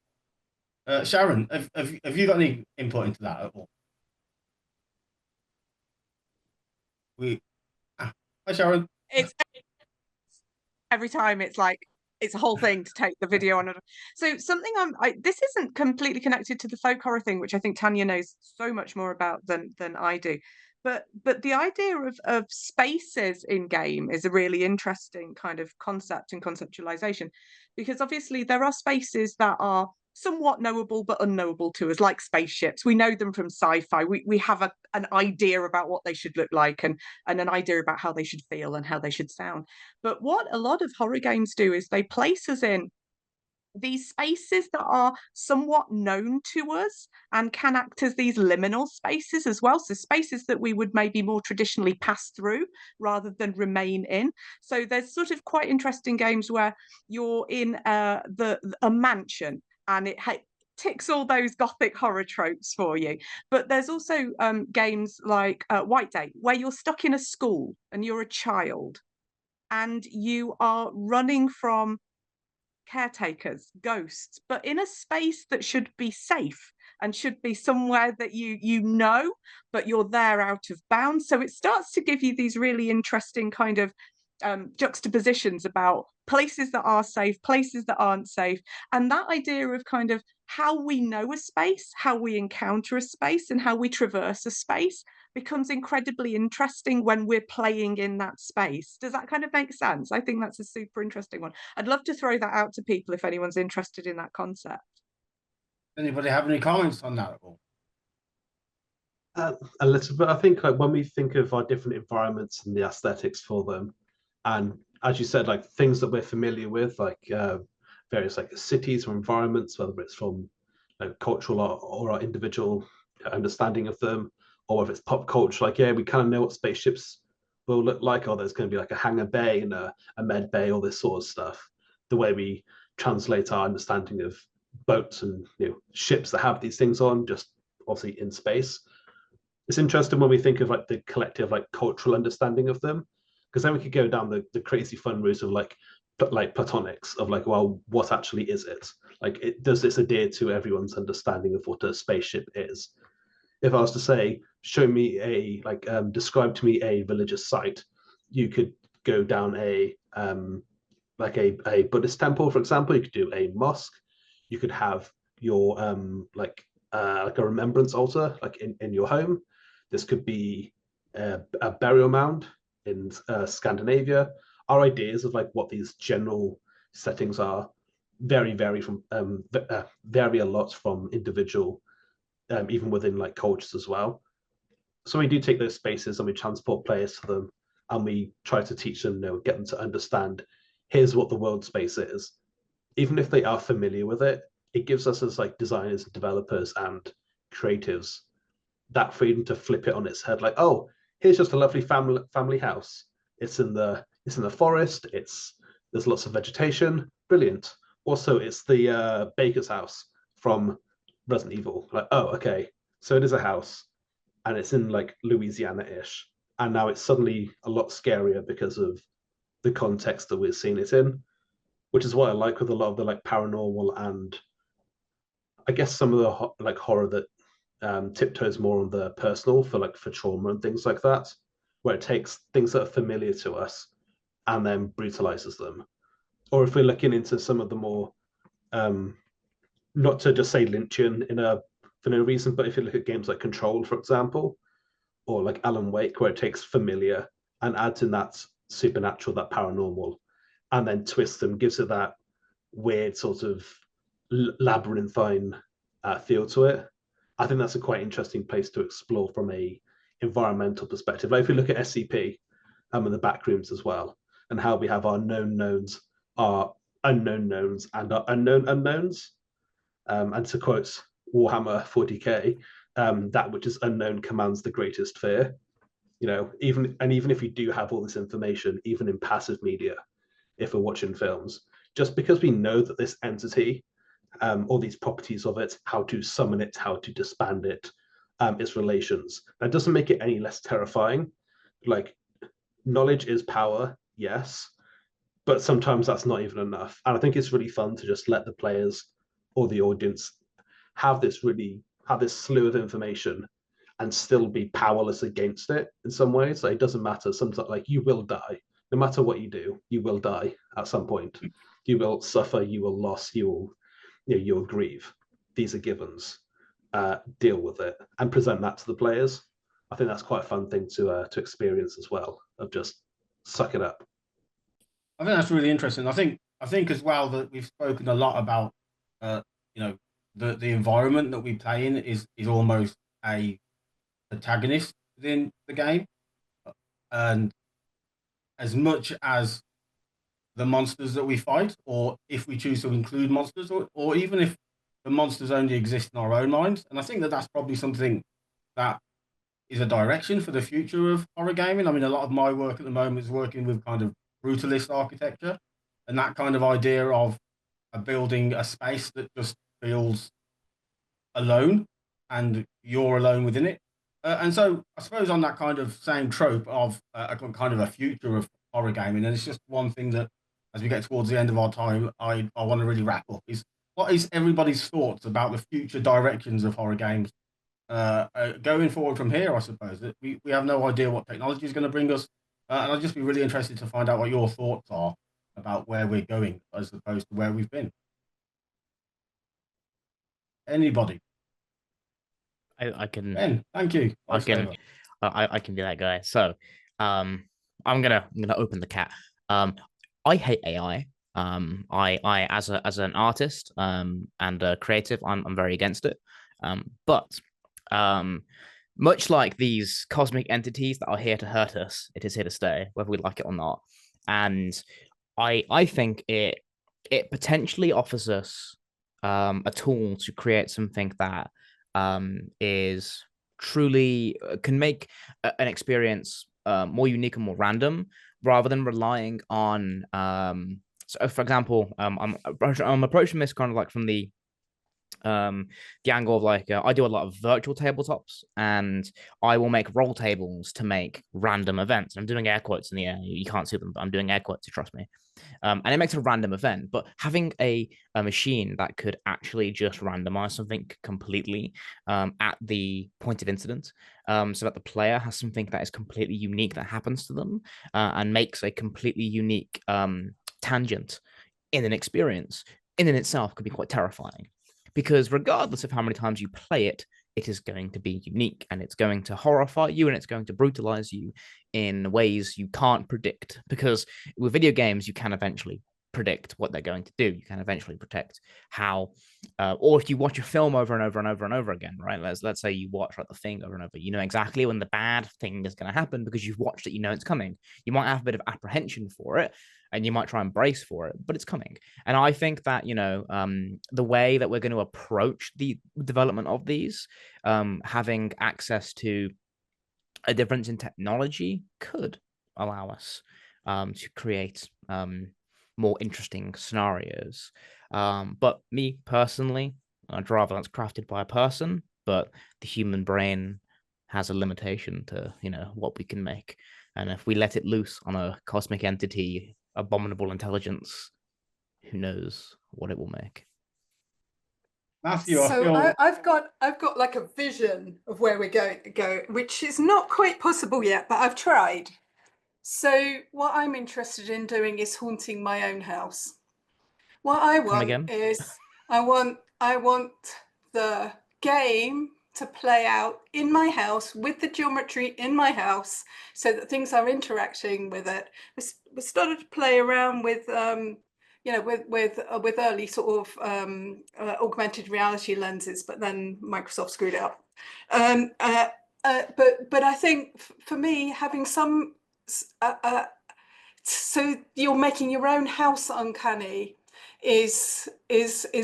S2: Sharon, have you got any input into that at all? Hi, Sharon.
S6: It's every time it's like it's a whole thing to take the video on. So something this isn't completely connected to the folk horror thing, which I think Tanya knows so much more about than I do. But the idea of spaces in game is a really interesting kind of concept and conceptualization, because obviously there are spaces that are somewhat knowable but unknowable to us, like spaceships. We know them from sci-fi. We have an idea about what they should look like and an idea about how they should feel and how they should sound. But what a lot of horror games do is they place us in these spaces that are somewhat known to us and can act as these liminal spaces as well. So spaces that we would maybe more traditionally pass through rather than remain in. So there's sort of quite interesting games where you're in a mansion, and it ticks all those gothic horror tropes for you. But there's also games like Weekday, where you're stuck in a school and you're a child and you are running from caretakers, ghosts, but in a space that should be safe and should be somewhere that you know, but you're there out of bounds. So it starts to give you these really interesting kind of juxtapositions about places that are safe, places that aren't safe, and that idea of kind of how we know a space, how we encounter a space, and how we traverse a space becomes incredibly interesting when we're playing in that space. Does that kind of make sense? I think that's a super interesting one. I'd love to throw that out to people if anyone's interested in that concept.
S2: Anybody have any comments on that at all?
S4: A little bit. I think when we think of our different environments and the aesthetics for them, and as you said, like things that we're familiar with, like various like cities or environments, whether it's from cultural or our individual understanding of them, or if it's pop culture, like, yeah, we kind of know what spaceships will look like, or there's going to be like a hangar bay and a med bay, all this sort of stuff. The way we translate our understanding of boats and ships that have these things on, just obviously in space. It's interesting when we think of like the collective like cultural understanding of them, because then we could go down the crazy fun route of like platonics of like, well, what actually is it? Like, does this adhere to everyone's understanding of what a spaceship is? If I was to say, show me a describe to me a religious site, you could go down a Buddhist temple, for example. You could do a mosque. You could have your like a remembrance altar, like in your home. This could be a burial mound in Scandinavia. Our ideas of like what these general settings are vary a lot from individual, even within like cultures as well. So we do take those spaces and we transport players to them, and we try to teach them, get them to understand, here's what the world space is. Even if they are familiar with it, it gives us as like designers, developers, and creatives that freedom to flip it on its head. Like, oh, here's just a lovely family house. It's in the forest. There's lots of vegetation. Brilliant. Also, it's the baker's house from Resident Evil. Like, oh, okay. So it is a house, and it's in like Louisiana-ish, and now it's suddenly a lot scarier because of the context that we're seeing it in, which is what I like with a lot of the like paranormal and I guess some of the like horror that tiptoes more on the personal for trauma and things like that, where it takes things that are familiar to us and then brutalizes them. Or if we're looking into some of the more not to just say Lynchian for no reason, but if you look at games like Control, for example, or like Alan Wake, where it takes familiar and adds in that supernatural, that paranormal, and then twists them, gives it that weird sort of labyrinthine feel to it. I think that's a quite interesting place to explore from a environmental perspective. Like if we look at SCP and the back rooms as well, and how we have our known knowns, our unknown knowns, and our unknown unknowns. And to quote Warhammer 40k, that which is unknown commands the greatest fear. Even if we do have all this information, even in passive media, if we're watching films, just because we know that this entity, all these properties of it, how to summon it, how to disband it, its relations, that doesn't make it any less terrifying. Like, knowledge is power, yes, but sometimes that's not even enough. And I think it's really fun to just let the players or the audience have this slew of information and still be powerless against it in some ways. Like, it doesn't matter. Sometimes, like, you will die. No matter what you do, you will die at some point. You will suffer, you will lose, you'll grieve. These are givens. Deal with it and present that to the players. I think that's quite a fun thing to experience as well, of just suck it up.
S2: I think that's really interesting. I think as well that we've spoken a lot about the environment that we play in is almost a protagonist within the game, and as much as the monsters that we fight, or if we choose to include monsters, or even if the monsters only exist in our own minds. And I think that that's probably something that is a direction for the future of horror gaming. I mean, a lot of my work at the moment is working with kind of brutalist architecture, and that kind of idea of building a space that just feels alone and you're alone within it. And so I suppose on that kind of same trope of a kind of a future of horror gaming, and it's just one thing that as we get towards the end of our time, I want to really wrap up, is what is everybody's thoughts about the future directions of horror games going forward from here? I suppose that we have no idea what technology is going to bring us, and I'd just be really interested to find out what your thoughts are about where we're going as opposed to where we've been. Anybody?
S3: I can.
S2: Ben, thank you.
S3: I can be that guy. So, I'm gonna open the cat. I hate AI. I as an artist and a creative, I'm very against it. But much like these cosmic entities that are here to hurt us, it is here to stay, whether we like it or not. And I think it potentially offers us a tool to create something that is truly can make an experience more unique and more random, rather than relying on so for example, I'm approaching this kind of like from the angle of like I do a lot of virtual tabletops, and I will make roll tables to make random events. I'm doing air quotes in the air, you can't see them, but I'm doing air quotes, trust me. And it makes a random event, but having a machine that could actually just randomize something completely at the point of incident, so that the player has something that is completely unique that happens to them, and makes a completely unique tangent in an experience in itself, could be quite terrifying. Because regardless of how many times you play it, it is going to be unique, and it's going to horrify you, and it's going to brutalize you in ways you can't predict. Because with video games, you can eventually predict what they're going to do. You can eventually predict how, or if you watch a film over and over and over and over again, right? Let's say you watch like The Thing over and over, you know exactly when the bad thing is going to happen because you've watched it, you know it's coming. You might have a bit of apprehension for it, and you might try and brace for it, but it's coming. And I think that, you know, the way that we're going to approach the development of these, having access to a difference in technology could allow us to create more interesting scenarios. But me personally, I'd rather that's crafted by a person, but the human brain has a limitation to, you know, what we can make. And if we let it loose on a cosmic entity, abominable intelligence, who knows what it will make.
S2: Matthew,
S7: So I've got like a vision of where we're going to go, which is not quite possible yet, but I've tried. So what I'm interested in doing is haunting my own house. What I want is I want the game to play out in my house with the geometry in my house, so that things are interacting with it. We started to play around with you know, with early sort of augmented reality lenses, but then Microsoft screwed it up. But I think for me, having some so you're making your own house uncanny is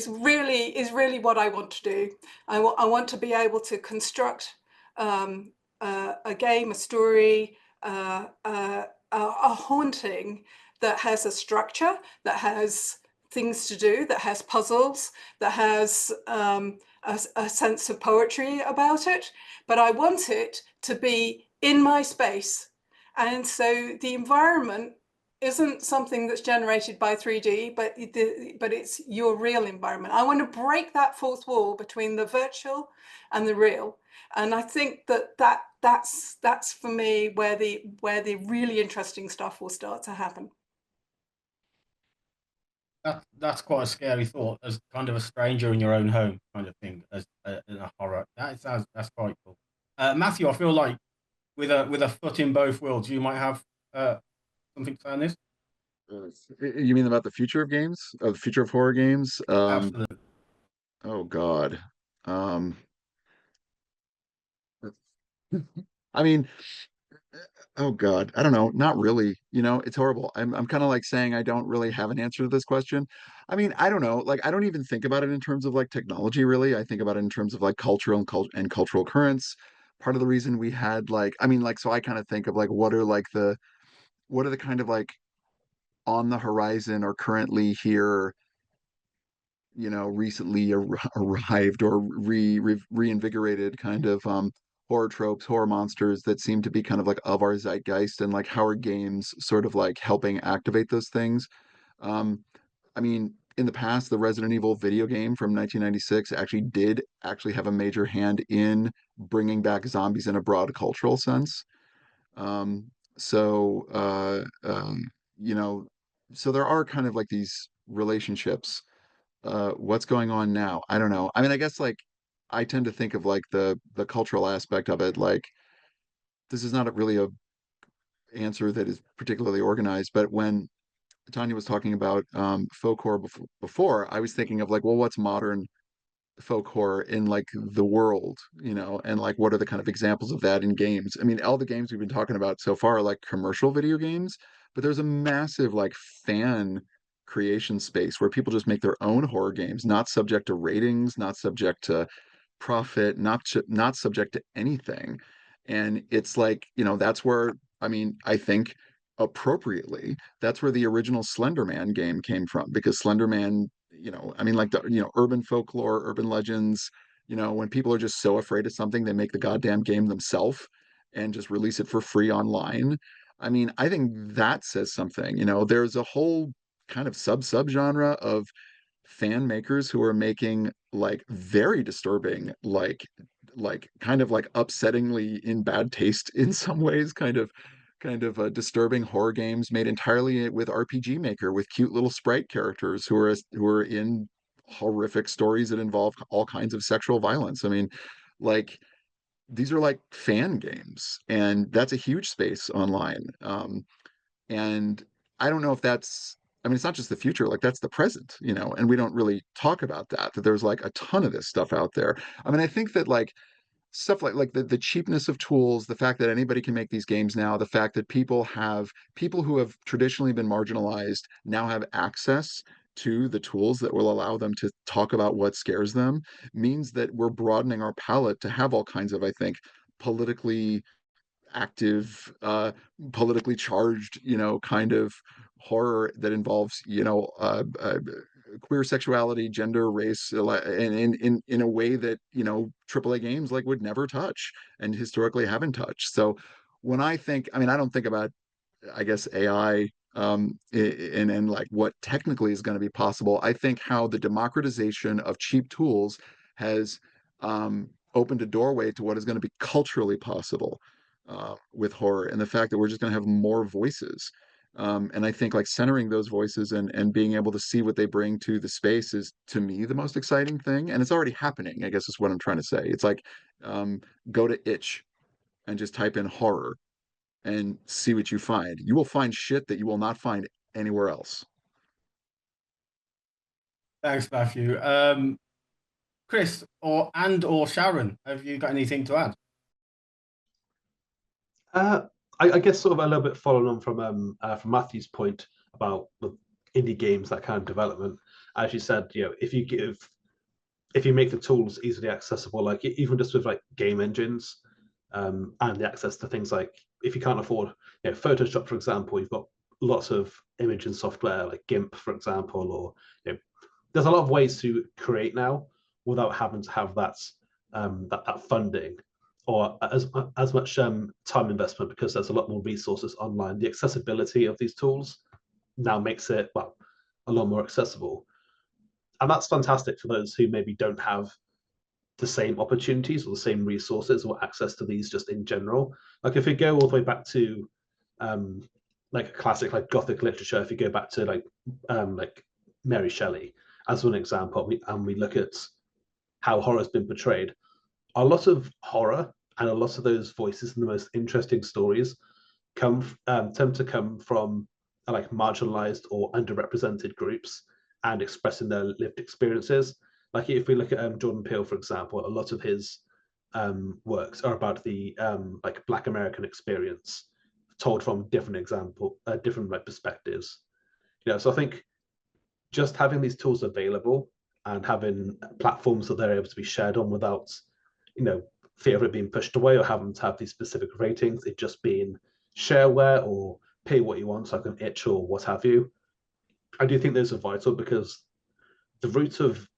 S7: really what I want to do. I want to be able to construct a game, a story, a haunting that has a structure, that has things to do, that has puzzles, that has a sense of poetry about it. But I want it to be in my space. And so the environment isn't something that's generated by 3D, but it's your real environment. I want to break that fourth wall between the virtual and the real. And I think that's for me where the really interesting stuff will start to happen.
S2: That's quite a scary thought, as kind of a stranger in your own home kind of thing, as in a horror. That's quite cool. Matthew, I feel like with a foot in both worlds, you might have something to say on this.
S5: You mean about the future of games, or the future of horror games?
S2: Absolutely.
S5: Oh God. I mean, oh God, I don't know. Not really. You know, it's horrible. I'm kind of like saying I don't really have an answer to this question. I mean, I don't know. Like, I don't even think about it in terms of like technology, really. I think about it in terms of like cultural and cultural currents. Part of the reason we had like, I mean, like, so I kind of think of like what are the kind of like on the horizon or currently here, you know, recently arrived or reinvigorated kind of horror tropes, horror monsters that seem to be kind of like of our zeitgeist, and like how are games sort of like helping activate those things. um I mean, in the past, the Resident Evil video game from 1996 did have a major hand in bringing back zombies in a broad cultural sense. um so you know, so there are kind of like these relationships. What's going on now? I don't know. I mean, I guess like I tend to think of like the cultural aspect of it. Like, this is not really a answer that is particularly organized, but when Tanya was talking about folk horror before, I was thinking of like, well, what's modern folk horror in like the world, you know, and like what are the kind of examples of that in games? I mean, all the games we've been talking about so far are like commercial video games, but there's a massive like fan creation space where people just make their own horror games, not subject to ratings, not subject to profit, not subject to anything. And it's like, that's where, I mean, I think appropriately, that's where the original Slender Man game came from, because Slender Man, I mean, like urban folklore, urban legends, when people are just so afraid of something, they make the goddamn game themselves and just release it for free online. I mean, I think that says something. There's a whole kind of subgenre of fan makers who are making like very disturbing, like kind of like upsettingly in bad taste in some ways, kind of disturbing horror games made entirely with RPG Maker, with cute little sprite characters who are in horrific stories that involve all kinds of sexual violence. I mean, like, these are like fan games, and that's a huge space online. And I don't know if that's, I mean, it's not just the future, like that's the present, and we don't really talk about that there's like a ton of this stuff out there. I mean, I think that like stuff like the cheapness of tools, the fact that anybody can make these games now, the fact that people who have traditionally been marginalized now have access to the tools that will allow them to talk about what scares them, means that we're broadening our palette to have all kinds of, I think, politically active, politically charged, kind of horror that involves, queer sexuality, gender, race, and in a way that AAA games like would never touch and historically haven't touched. So when I think, I mean, I don't think about, I guess, AI and like what technically is going to be possible. I think how the democratization of cheap tools has opened a doorway to what is going to be culturally possible with horror, and the fact that we're just going to have more voices. And I think like centering those voices and being able to see what they bring to the space is, to me, the most exciting thing. And it's already happening, I guess is what I'm trying to say. It's like, go to itch and just type in horror and see what you find. You will find shit that you will not find anywhere else.
S2: Thanks, Matthew. Chris or Sharon, have you got anything to add?
S4: I guess sort of a little bit following on from Matthew's point about the indie games, that kind of development. As you said, if you make the tools easily accessible, like even just with like game engines, and the access to things like, if you can't afford, Photoshop, for example, you've got lots of imaging software like GIMP, for example, or there's a lot of ways to create now without having to have that funding or as much time investment, because there's a lot more resources online. The accessibility of these tools now makes it, well, a lot more accessible. And that's fantastic for those who maybe don't have the same opportunities or the same resources or access to these just in general. Like if we go all the way back to like a classic like Gothic literature, if you go back to like Mary Shelley as an example, and we look at how horror has been portrayed, a lot of horror and a lot of those voices and the most interesting stories tend to come from like marginalized or underrepresented groups and expressing their lived experiences. Like if we look at Jordan Peele, for example, a lot of his works are about the like Black American experience, told from different like perspectives. So I think just having these tools available and having platforms that they're able to be shared on without, fear of it being pushed away or having to have these specific ratings, it just being shareware or pay what you want, like an itch or what have you. I do think those are vital, because the root of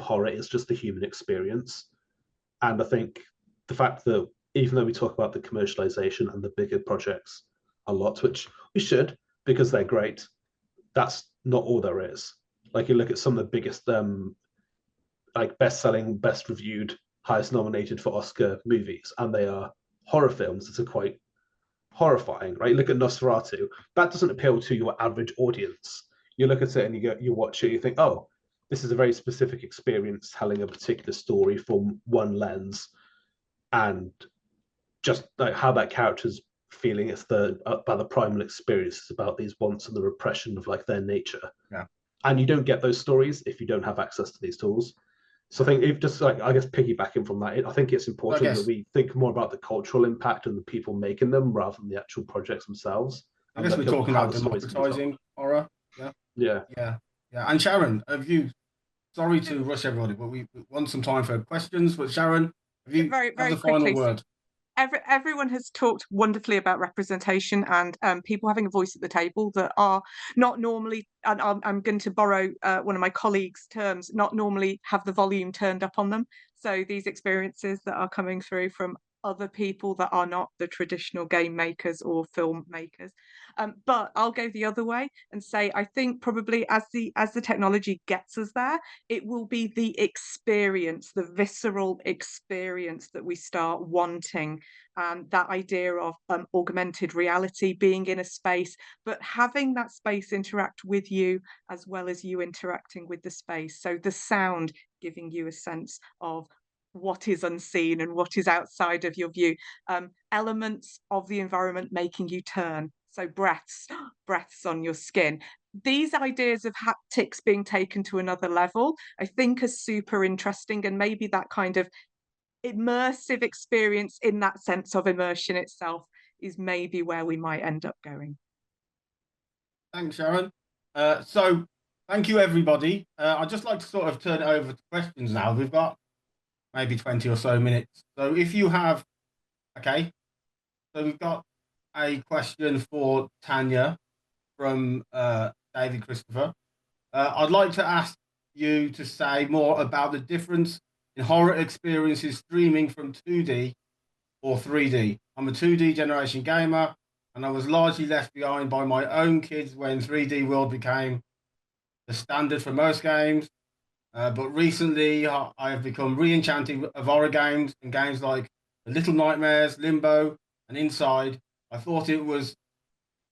S4: horror is just the human experience. And I think the fact that even though we talk about the commercialization and the bigger projects a lot, which we should, because they're great, that's not all there is. Like you look at some of the biggest like best-selling, best reviewed, highest nominated for Oscar movies, and they are horror films that are quite horrifying, right? Look at Nosferatu. That doesn't appeal to your average audience. You look at it and you watch it, you think, oh, this is a very specific experience telling a particular story from one lens, and just like how that character's feeling, it's about the primal experience, it's about these wants and the repression of like their nature.
S2: Yeah.
S4: And you don't get those stories if you don't have access to these tools. So I think if just like, I guess piggybacking from that, I think it's important that we think more about the cultural impact and the people making them rather than the actual projects themselves.
S2: I guess we're talking about democratizing horror. Yeah.
S4: Yeah.
S2: Yeah. Yeah. And Sharon, have you sorry to rush everybody, but we want some time for questions. But Sharon, have you
S6: Very,
S2: have
S6: very
S2: the final
S6: quickly.
S2: word?
S6: Everyone has talked wonderfully about representation and people having a voice at the table that are not normally, and I'm going to borrow one of my colleagues' terms, not normally have the volume turned up on them. So these experiences that are coming through from other people that are not the traditional game makers or film makers. But I'll go the other way and say, I think probably as the technology gets us there, it will be the experience, the visceral experience that we start wanting. That idea of augmented reality, being in a space, but having that space interact with you as well as you interacting with the space. So the sound giving you a sense of what is unseen and what is outside of your view. Elements of the environment making you turn. So breaths on your skin. These ideas of haptics being taken to another level, I think, are super interesting, and maybe that kind of immersive experience in that sense of immersion itself is maybe where we might end up going.
S2: Thanks, Sharon. So thank you, everybody. I'd just like to sort of turn it over to questions now. We've got maybe 20 or so minutes. So if you have, okay, so we've got a question for Tanya from David Christopher. I'd like to ask you to say more about the difference in horror experiences streaming from 2D or 3D. I'm a 2D generation gamer, and I was largely left behind by my own kids when 3D world became the standard for most games. But recently, I have become re-enchanted of horror games and games like Little Nightmares, Limbo, and Inside. I thought it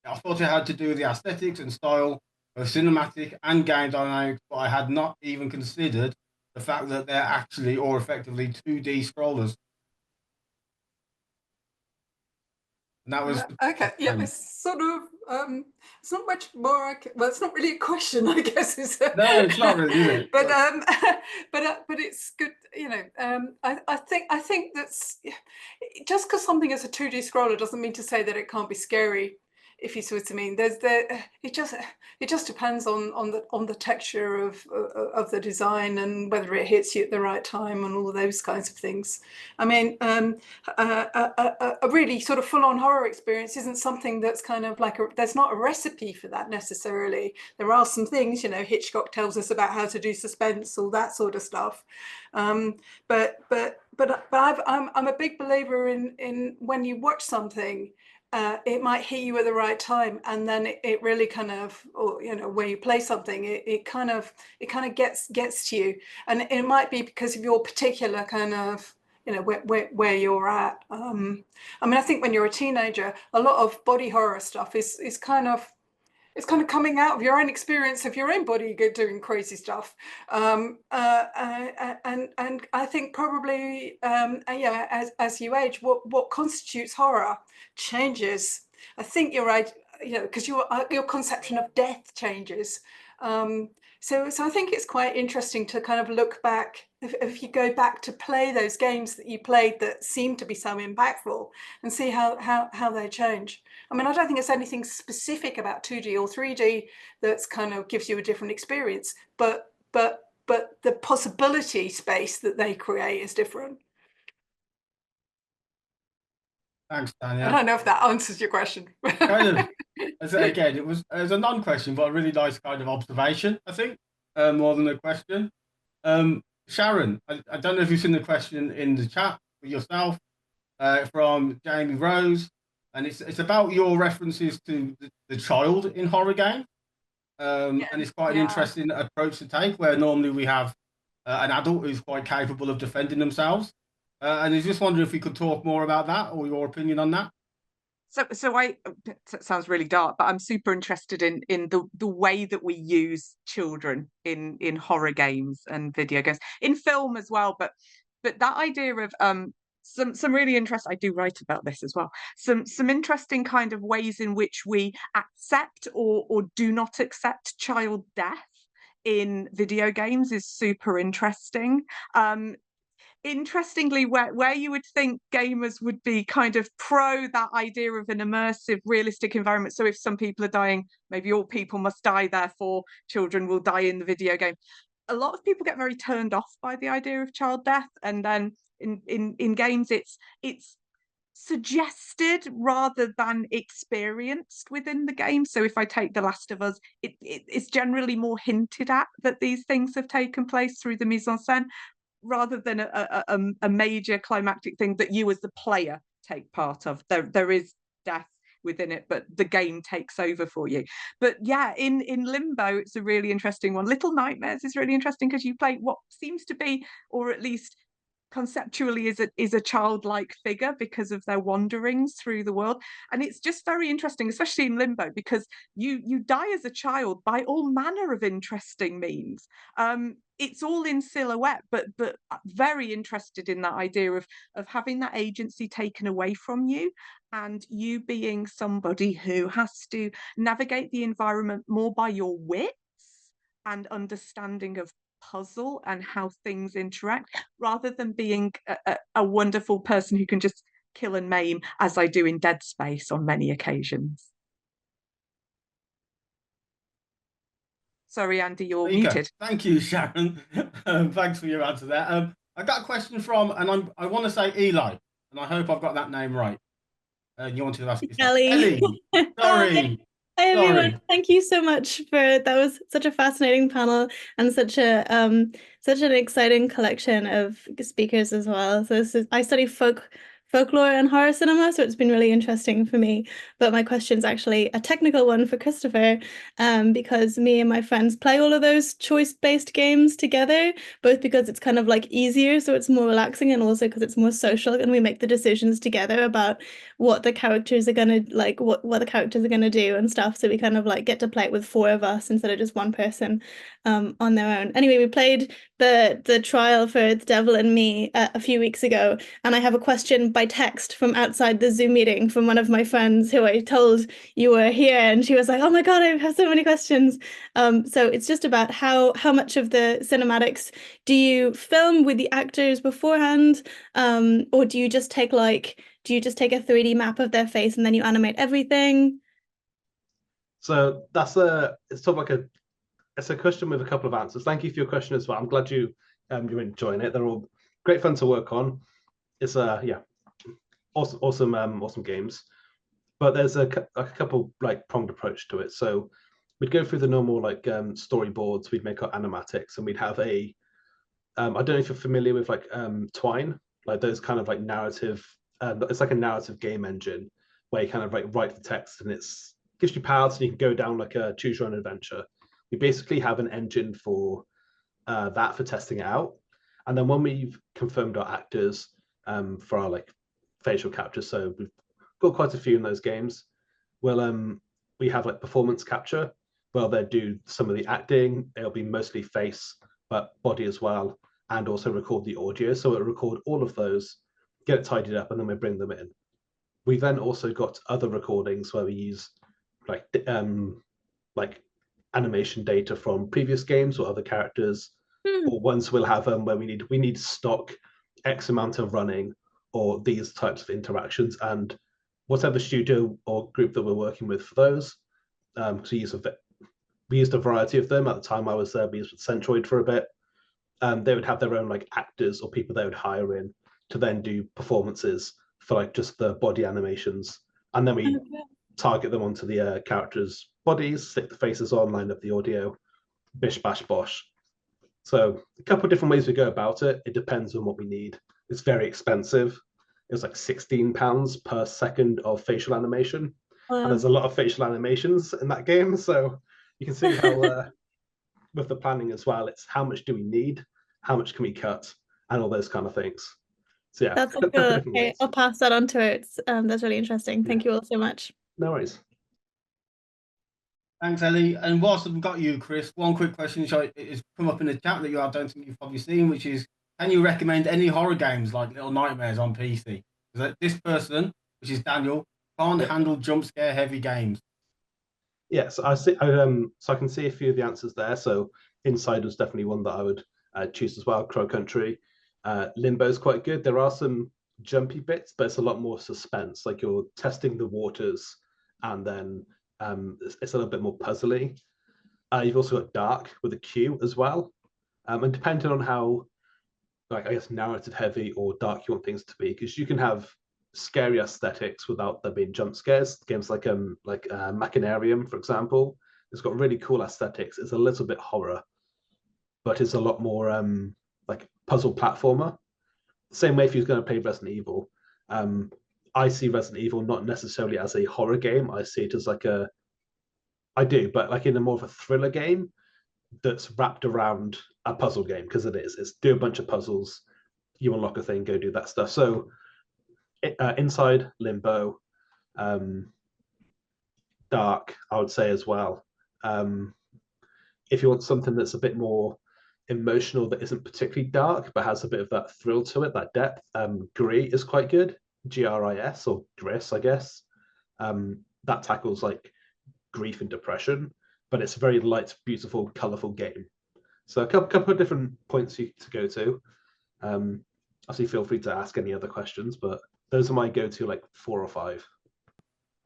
S2: had to do with the aesthetics and style of cinematic and game dynamics, but I had not even considered the fact that they're actually or effectively 2D scrollers. And that was
S7: okay. Yeah, it's sort of it's not much more. Well, it's not really a question, I guess.
S2: No, it's not really, is it?
S7: But but it's good. You know, I think that's just because something is a 2D scroller doesn't mean to say that it can't be scary. If you see what I mean, it just depends on the texture of the design and whether it hits you at the right time and all of those kinds of things. I mean, a really sort of full-on horror experience isn't something that's kind of like there's not a recipe for that necessarily. There are some things, you know, Hitchcock tells us about how to do suspense, all that sort of stuff. But I'm a big believer in when you watch something. It might hit you at the right time, and then it really kind of, or you know, where you play something, it kind of gets to you, and it might be because of your particular kind of, you know, where you're at. I mean, I think when you're a teenager, a lot of body horror stuff is kind of, it's kind of coming out of your own experience of your own body doing crazy stuff. And I think probably, yeah, as you age, what constitutes horror changes. I think you're right, you know, because your conception of death changes. So I think it's quite interesting to kind of look back, if you go back to play those games that you played that seem to be so impactful, and see how they change. I mean, I don't think it's anything specific about 2D or 3D that's kind of gives you a different experience, but the possibility space that they create is different.
S2: Thanks, Tanya.
S7: I don't know if that answers your question.
S2: Kind of. Again, it was a non-question, but a really nice kind of observation, I think, more than a question. Sharon, I don't know if you've seen the question in the chat for yourself from Jamie Rose, and it's about your references to the child in horror games. And it's quite an interesting approach to take, where normally we have an adult who's quite capable of defending themselves. And I just wondering if we could talk more about that, or your opinion on that.
S6: So it sounds really dark, but I'm super interested in the way that we use children in horror games and video games, in film as well. But that idea of some really interesting, I do write about this as well, some interesting kind of ways in which we accept or do not accept child death in video games is super interesting. Interestingly, where you would think gamers would be kind of pro that idea of an immersive, realistic environment. So if some people are dying, maybe all people must die, therefore children will die in the video game. a lot of people get very turned off by the idea of child death, and then in games it's suggested rather than experienced within the game. So if I take The Last of Us, it's generally more hinted at that these things have taken place through the mise en scène, rather than a major climactic thing that you as the player take part of. There is death within it, but the game takes over for you. But yeah, in Limbo, it's a really interesting one. Little Nightmares is really interesting because you play what seems to be, or at least conceptually is a childlike figure because of their wanderings through the world. And it's just very interesting, especially in Limbo, because you die as a child by all manner of interesting means. It's all in silhouette, but very interested in that idea of having that agency taken away from you, and you being somebody who has to navigate the environment more by your wits and understanding of puzzle and how things interact, rather than being a wonderful person who can just kill and maim, as I do in Dead Space on many occasions. Sorry, Andy, you're muted.
S2: Thank you, Sharon. Thanks for your answer there. I got a question from, and I want to say Eli, and I hope I've got that name right. You want to ask
S8: Ellie.
S2: Sorry.
S8: Hi everyone. Thank you so much that was such a fascinating panel and such an exciting collection of speakers as well. So I study folklore and horror cinema, so it's been really interesting for me. But my question's actually a technical one for Christopher, because me and my friends play all of those choice-based games together, both because it's kind of like easier, so it's more relaxing, and also because it's more social, and we make the decisions together about what the characters are gonna like, what the characters are gonna do and stuff. So we kind of like get to play it with 4 of us instead of just one person on their own. Anyway, we played the trial for The Devil and Me a few weeks ago, and I have a question by text from outside the Zoom meeting from one of my friends who I told you were here, and she was like, oh my god, I have so many questions. So it's just about how much of the cinematics do you film with the actors beforehand, or do you just take a 3D map of their face and then you animate everything?
S4: So it's sort of like it's a question with a couple of answers. Thank you for your question as well. I'm glad you're enjoying it. They're all great fun to work on. It's awesome games. But there's a couple like pronged approach to it. So we'd go through the normal like storyboards. We'd make our animatics, and we'd have a I don't know if you're familiar with like Twine, like those kind of like narrative. It's like a narrative game engine where you kind of like write the text, and gives you paths, and you can go down like a choose your own adventure. We basically have an engine for that, for testing it out. And then when we've confirmed our actors for our like facial capture, so we've got quite a few in those games, we have like performance capture. Well, they do some of the acting. It'll be mostly face, but body as well, and also record the audio. So it'll record all of those, get it tidied up, and then we bring them in. We then also got other recordings where we use like animation data from previous games or other characters, or ones we'll have where we need stock X amount of running or these types of interactions, and whatever studio or group that we're working with for those. So we used a variety of them. At the time I was there, we used Centroid for a bit. They would have their own like actors or people they would hire in to then do performances for like just the body animations, and then we target them onto the characters' bodies, stick the faces on, line up the audio, bish bash bosh. So a couple of different ways we go about it. It depends on what we need. It's very expensive. It's like £16 per second of facial animation. And there's a lot of facial animations in that game. So you can see how with the planning as well, it's how much do we need, how much can we cut, and all those kind of things. So yeah,
S8: that's cool. Okay, I'll pass that on to her. That's really interesting. Thank you all so much.
S4: No worries.
S2: Thanks, Ellie. And whilst I've got you, Chris, one quick question which has come up in the chat that I don't think you've probably seen, which is, can you recommend any horror games like Little Nightmares on PC? Because this person, which is Daniel, can't handle jump scare heavy games.
S4: Yes, I see. So I can see a few of the answers there. So Inside was definitely one that I would choose as well. Crow Country, Limbo is quite good. There are some jumpy bits, but it's a lot more suspense. Like you're testing the waters, and then it's a little bit more puzzly. You've also got Dark with a Q as well. And depending on how, like, I guess, narrative heavy or dark you want things to be, because you can have scary aesthetics without there being jump scares. Games like Machinarium, for example, it's got really cool aesthetics. It's a little bit horror, but it's a lot more like puzzle platformer. Same way if you're going to play Resident Evil. I see Resident Evil not necessarily as a horror game. I see it as like I do, but like in a more of a thriller game that's wrapped around a puzzle game, because it is. It's do a bunch of puzzles, you unlock a thing, go do that stuff. So Inside, Limbo, Dark, I would say as well. If you want something that's a bit more emotional, that isn't particularly dark, but has a bit of that thrill to it, that depth, Gris is quite good. GRIS, or Gris, I guess. That tackles like grief and depression, but it's a very light, beautiful, colorful game. So a couple of different points to go to. Obviously, feel free to ask any other questions, but those are my go-to, like 4 or 5.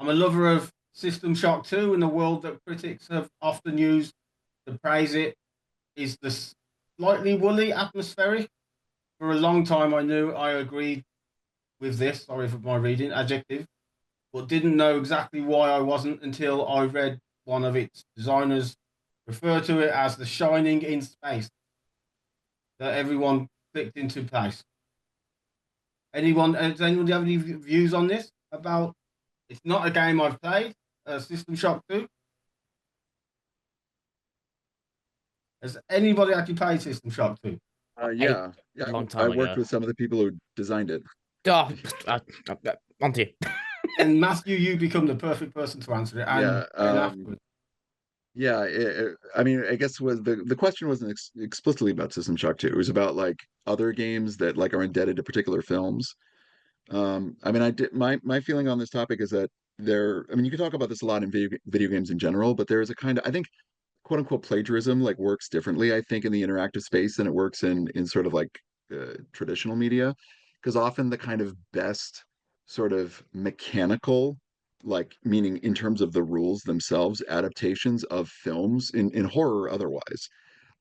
S2: I'm a lover of System Shock 2, and the world that critics have often used to praise it is the slightly woolly atmospheric. For a long time, I knew I agreed with this, sorry for my reading, adjective, but didn't know exactly why I wasn't until I read one of its designers refer to it as the shining in space that everyone clicked into place. Does anyone have any views on this? About, it's not a game I've played, System Shock 2. Has anybody actually played System Shock 2?
S5: Yeah,
S3: A long time
S5: I worked
S3: ago.
S5: with some of the people who designed it.
S3: Oh, on to you.
S2: And Matthew, you become the perfect person to answer it. And afterwards.
S5: Yeah, I mean, I guess was the question wasn't explicitly about System Shock 2. It was about like other games that like are indebted to particular films. I mean, my feeling on this topic is that I mean, you can talk about this a lot in video games in general, but there is a kind of, I think, quote unquote plagiarism like works differently, I think, in the interactive space than it works in sort of like traditional media, because often the kind of best sort of mechanical, like meaning in terms of the rules themselves, adaptations of films in horror or otherwise,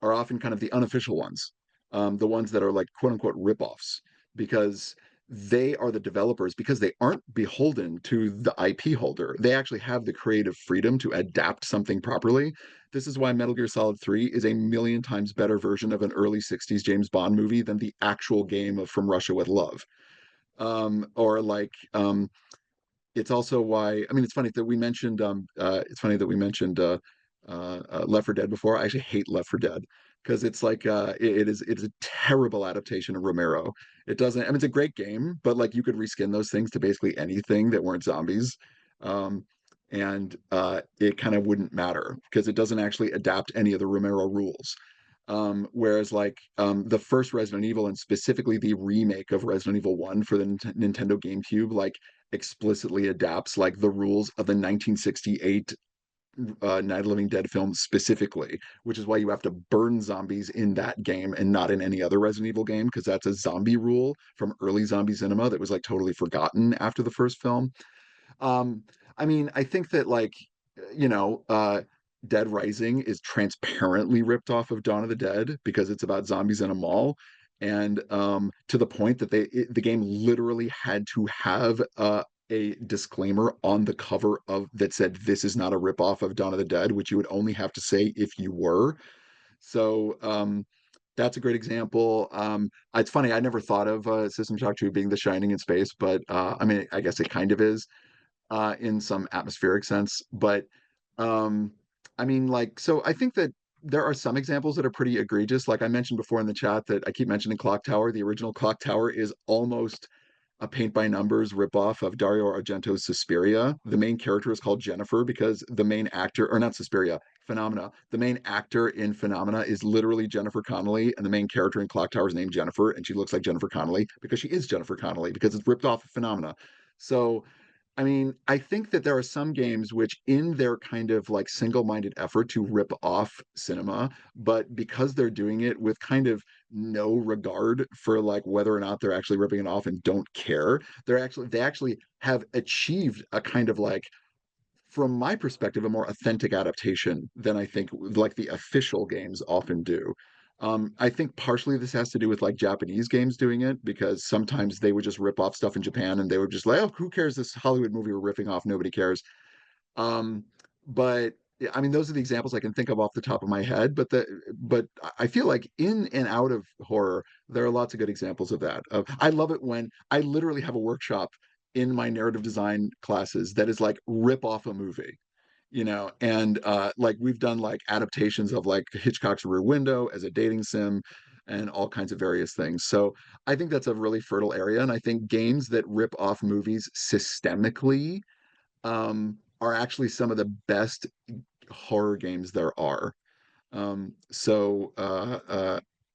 S5: are often kind of the unofficial ones, the ones that are like quote unquote ripoffs, because they are the developers, because they aren't beholden to the IP holder. They actually have the creative freedom to adapt something properly. This is why Metal Gear Solid 3 is a million times better version of an early 60s James Bond movie than the actual game of From Russia with Love. Or like, it's also why, I mean, it's funny that we mentioned Left 4 Dead before. I actually hate Left 4 Dead because it's like it is a terrible adaptation of Romero. It doesn't, I mean, it's a great game, but like you could reskin those things to basically anything that weren't zombies. And it kind of wouldn't matter because it doesn't actually adapt any of the Romero rules. Whereas like the first Resident Evil, and specifically the remake of Resident Evil 1 for the Nintendo GameCube, like explicitly adapts like the rules of the 1968 Night of the Living Dead film specifically, which is why you have to burn zombies in that game and not in any other Resident Evil game, because that's a zombie rule from early zombie cinema that was like totally forgotten after the first film. I mean, I think that like, you know, Dead Rising is transparently ripped off of Dawn of the Dead because it's about zombies in a mall. And to the point that the game literally had to have a disclaimer on the cover of that said this is not a ripoff of Dawn of the Dead, which you would only have to say if you were. So that's a great example. It's funny, I never thought of System Shock 2 being The Shining in space, but I mean, I guess it kind of is in some atmospheric sense. But I mean, like, so I think that there are some examples that are pretty egregious. Like I mentioned before in the chat that I keep mentioning Clock Tower. The original Clock Tower is almost a paint by numbers ripoff of Dario Argento's Suspiria. The main character is called Jennifer because the main actor, or not Suspiria, Phenomena. The main actor in Phenomena is literally Jennifer Connelly, and the main character in Clock Tower is named Jennifer, and she looks like Jennifer Connelly because she is Jennifer Connelly because it's ripped off of Phenomena. So I mean, I think that there are some games which, in their kind of like single-minded effort to rip off cinema, but because they're doing it with kind of no regard for like whether or not they're actually ripping it off and don't care, they actually have achieved a kind of like, from my perspective, a more authentic adaptation than I think like the official games often do. I think partially this has to do with like Japanese games doing it, because sometimes they would just rip off stuff in Japan and they would just like, oh, who cares? This Hollywood movie we're ripping off, nobody cares. But I mean, those are the examples I can think of off the top of my head. But I feel like in and out of horror, there are lots of good examples of that. I love it when I literally have a workshop in my narrative design classes that is like rip off a movie, and like we've done like adaptations of like Hitchcock's Rear Window as a dating sim and all kinds of various things. So I think that's a really fertile area, and I think games that rip off movies systemically are actually some of the best horror games there are. So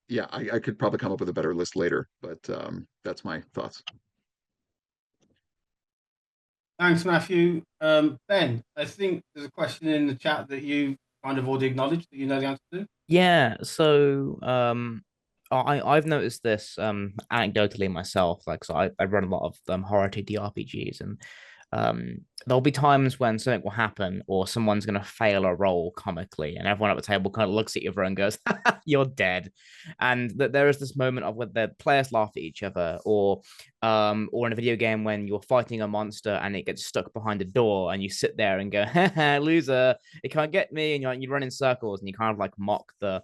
S5: yeah, I could probably come up with a better list later, but that's my thoughts.
S2: Thanks, Matthew. Ben, I think there's a question in the chat that you kind of already acknowledged that you know the answer to.
S3: Yeah, so I've noticed this anecdotally myself. Like, so I run a lot of horror TTRPGs, and there'll be times when something will happen or someone's going to fail a roll comically, and everyone at the table kind of looks at you and goes, you're dead. And that there is this moment of where the players laugh at each other, or in a video game when you're fighting a monster and it gets stuck behind a door and you sit there and go, loser, it can't get me, and you run in circles and you kind of like mock the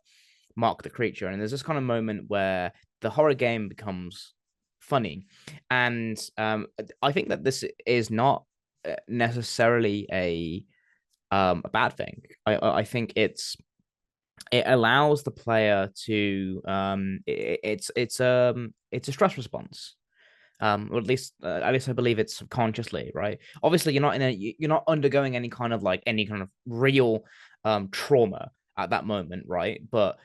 S3: creature. And there's this kind of moment where the horror game becomes funny. And I think that this is not necessarily a bad thing. I think it allows the player to it's a stress response. Or at least I believe it's subconsciously, right? Obviously, you're not undergoing any kind of real trauma at that moment, right? But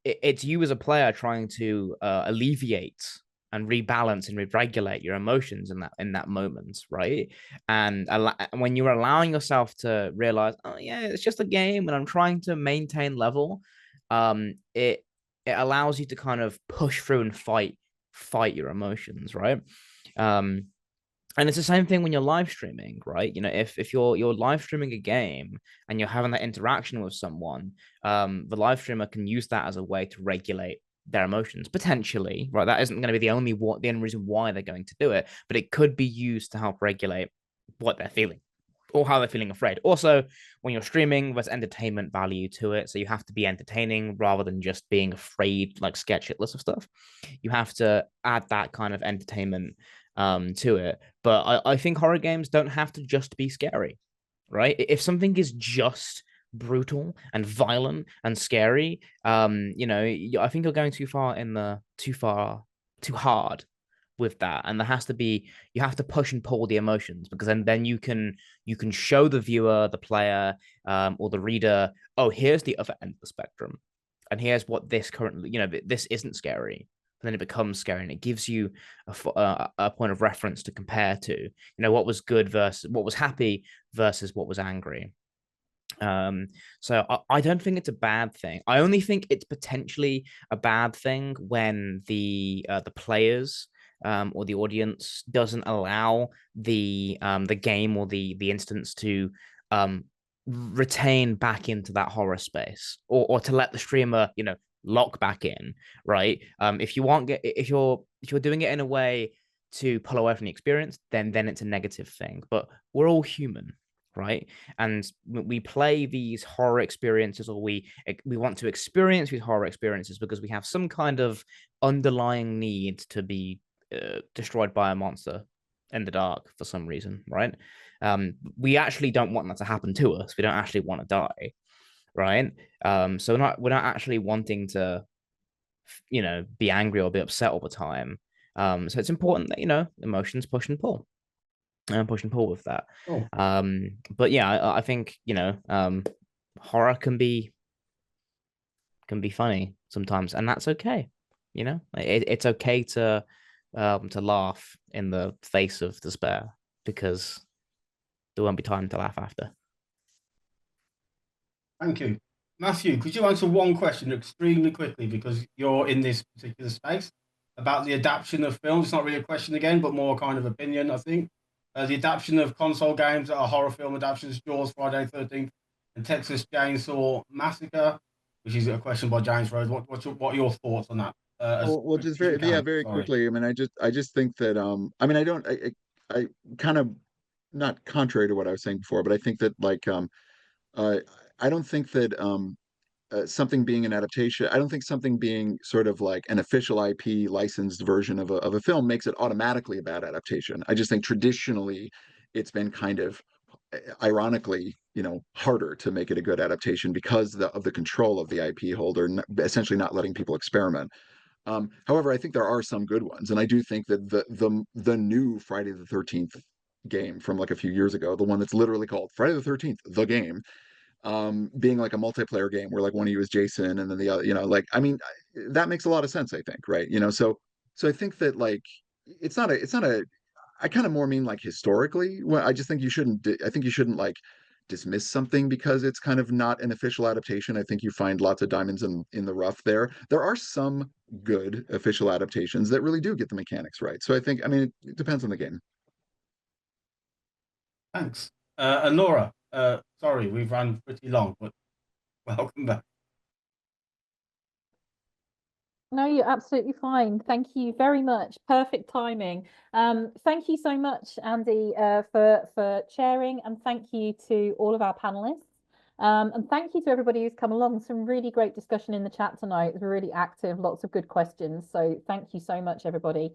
S3: it's you as a player trying to alleviate and rebalance and regulate your emotions in that moment, right? And when you're allowing yourself to realize, oh yeah, it's just a game, and I'm trying to maintain level, it allows you to kind of push through and fight your emotions, right? And it's the same thing when you're live streaming, right? If you're live streaming a game and you're having that interaction with someone, the live streamer can use that as a way to regulate their emotions, potentially, right? That isn't going to be the only reason why they're going to do it, but it could be used to help regulate what they're feeling or how they're feeling afraid. Also, when you're streaming, there's entertainment value to it. So you have to be entertaining rather than just being afraid, like scared shitless of stuff. You have to add that kind of entertainment to it. But I think horror games don't have to just be scary, right? If something is just brutal and violent and scary, I think you're going too hard with that. And you have to push and pull the emotions, because then you can show the viewer, the player, or the reader, oh, here's the other end of the spectrum, and here's what this currently, this isn't scary. And then it becomes scary, and it gives you a point of reference to compare to, what was good versus what was happy versus what was angry. So I don't think it's a bad thing. I only think it's potentially a bad thing when the players or the audience doesn't allow the game or the instance to retain back into that horror space, or to let the streamer lock back in, right? If you're doing it in a way to pull away from the experience, then it's a negative thing. But we're all human, right? And we play these horror experiences, or we want to experience these horror experiences because we have some kind of underlying need to be destroyed by a monster in the dark for some reason, right? We actually don't want that to happen to us. We don't actually want to die, right? So we're not actually wanting to be angry or be upset all the time. So it's important that emotions push and pull with that.
S2: Oh.
S3: But yeah, I think horror can be funny sometimes, and that's okay. It's okay to laugh in the face of despair, because there won't be time to laugh after.
S2: Thank you. Matthew, could you answer one question extremely quickly, because you're in this particular space, about the adaptation of films? It's not really a question again, but more kind of opinion, I think. The adaptation of console games that are horror film adaptations, Jaws, Friday the 13th, and Texas Chainsaw Massacre. which is a question by James Rose. What are your thoughts on that?
S5: Well, just very
S2: Sorry.
S5: quickly. I mean, I just think that I mean, I kind of, not contrary to what I was saying before, but I think that like I don't think that something being an adaptation, I don't think something being sort of like an official IP licensed version of a film makes it automatically a bad adaptation. I just think traditionally it's been kind of, ironically, harder to make it a good adaptation because of the control of the IP holder, essentially not letting people experiment. However, I think there are some good ones, and I do think that the new Friday the 13th game from like a few years ago, the one that's literally called Friday the 13th, the game, being like a multiplayer game where like one of you is Jason and then the other, like, I mean, that makes a lot of sense, I think, right? So I think that like it's not a I kind of more mean like historically. Well, I just think I think you shouldn't like dismiss something because it's kind of not an official adaptation. I think you find lots of diamonds in the rough there. There are some good official adaptations that really do get the mechanics right. So I think, I mean, it depends on the game.
S2: Thanks. And Laura, sorry, we've run pretty long, but welcome back.
S1: No, you're absolutely fine. Thank you very much. Perfect timing. Thank you so much, Andy, for sharing, and thank you to all of our panelists. And thank you to everybody who's come along. Some really great discussion in the chat tonight. It was really active, lots of good questions. So thank you so much, everybody.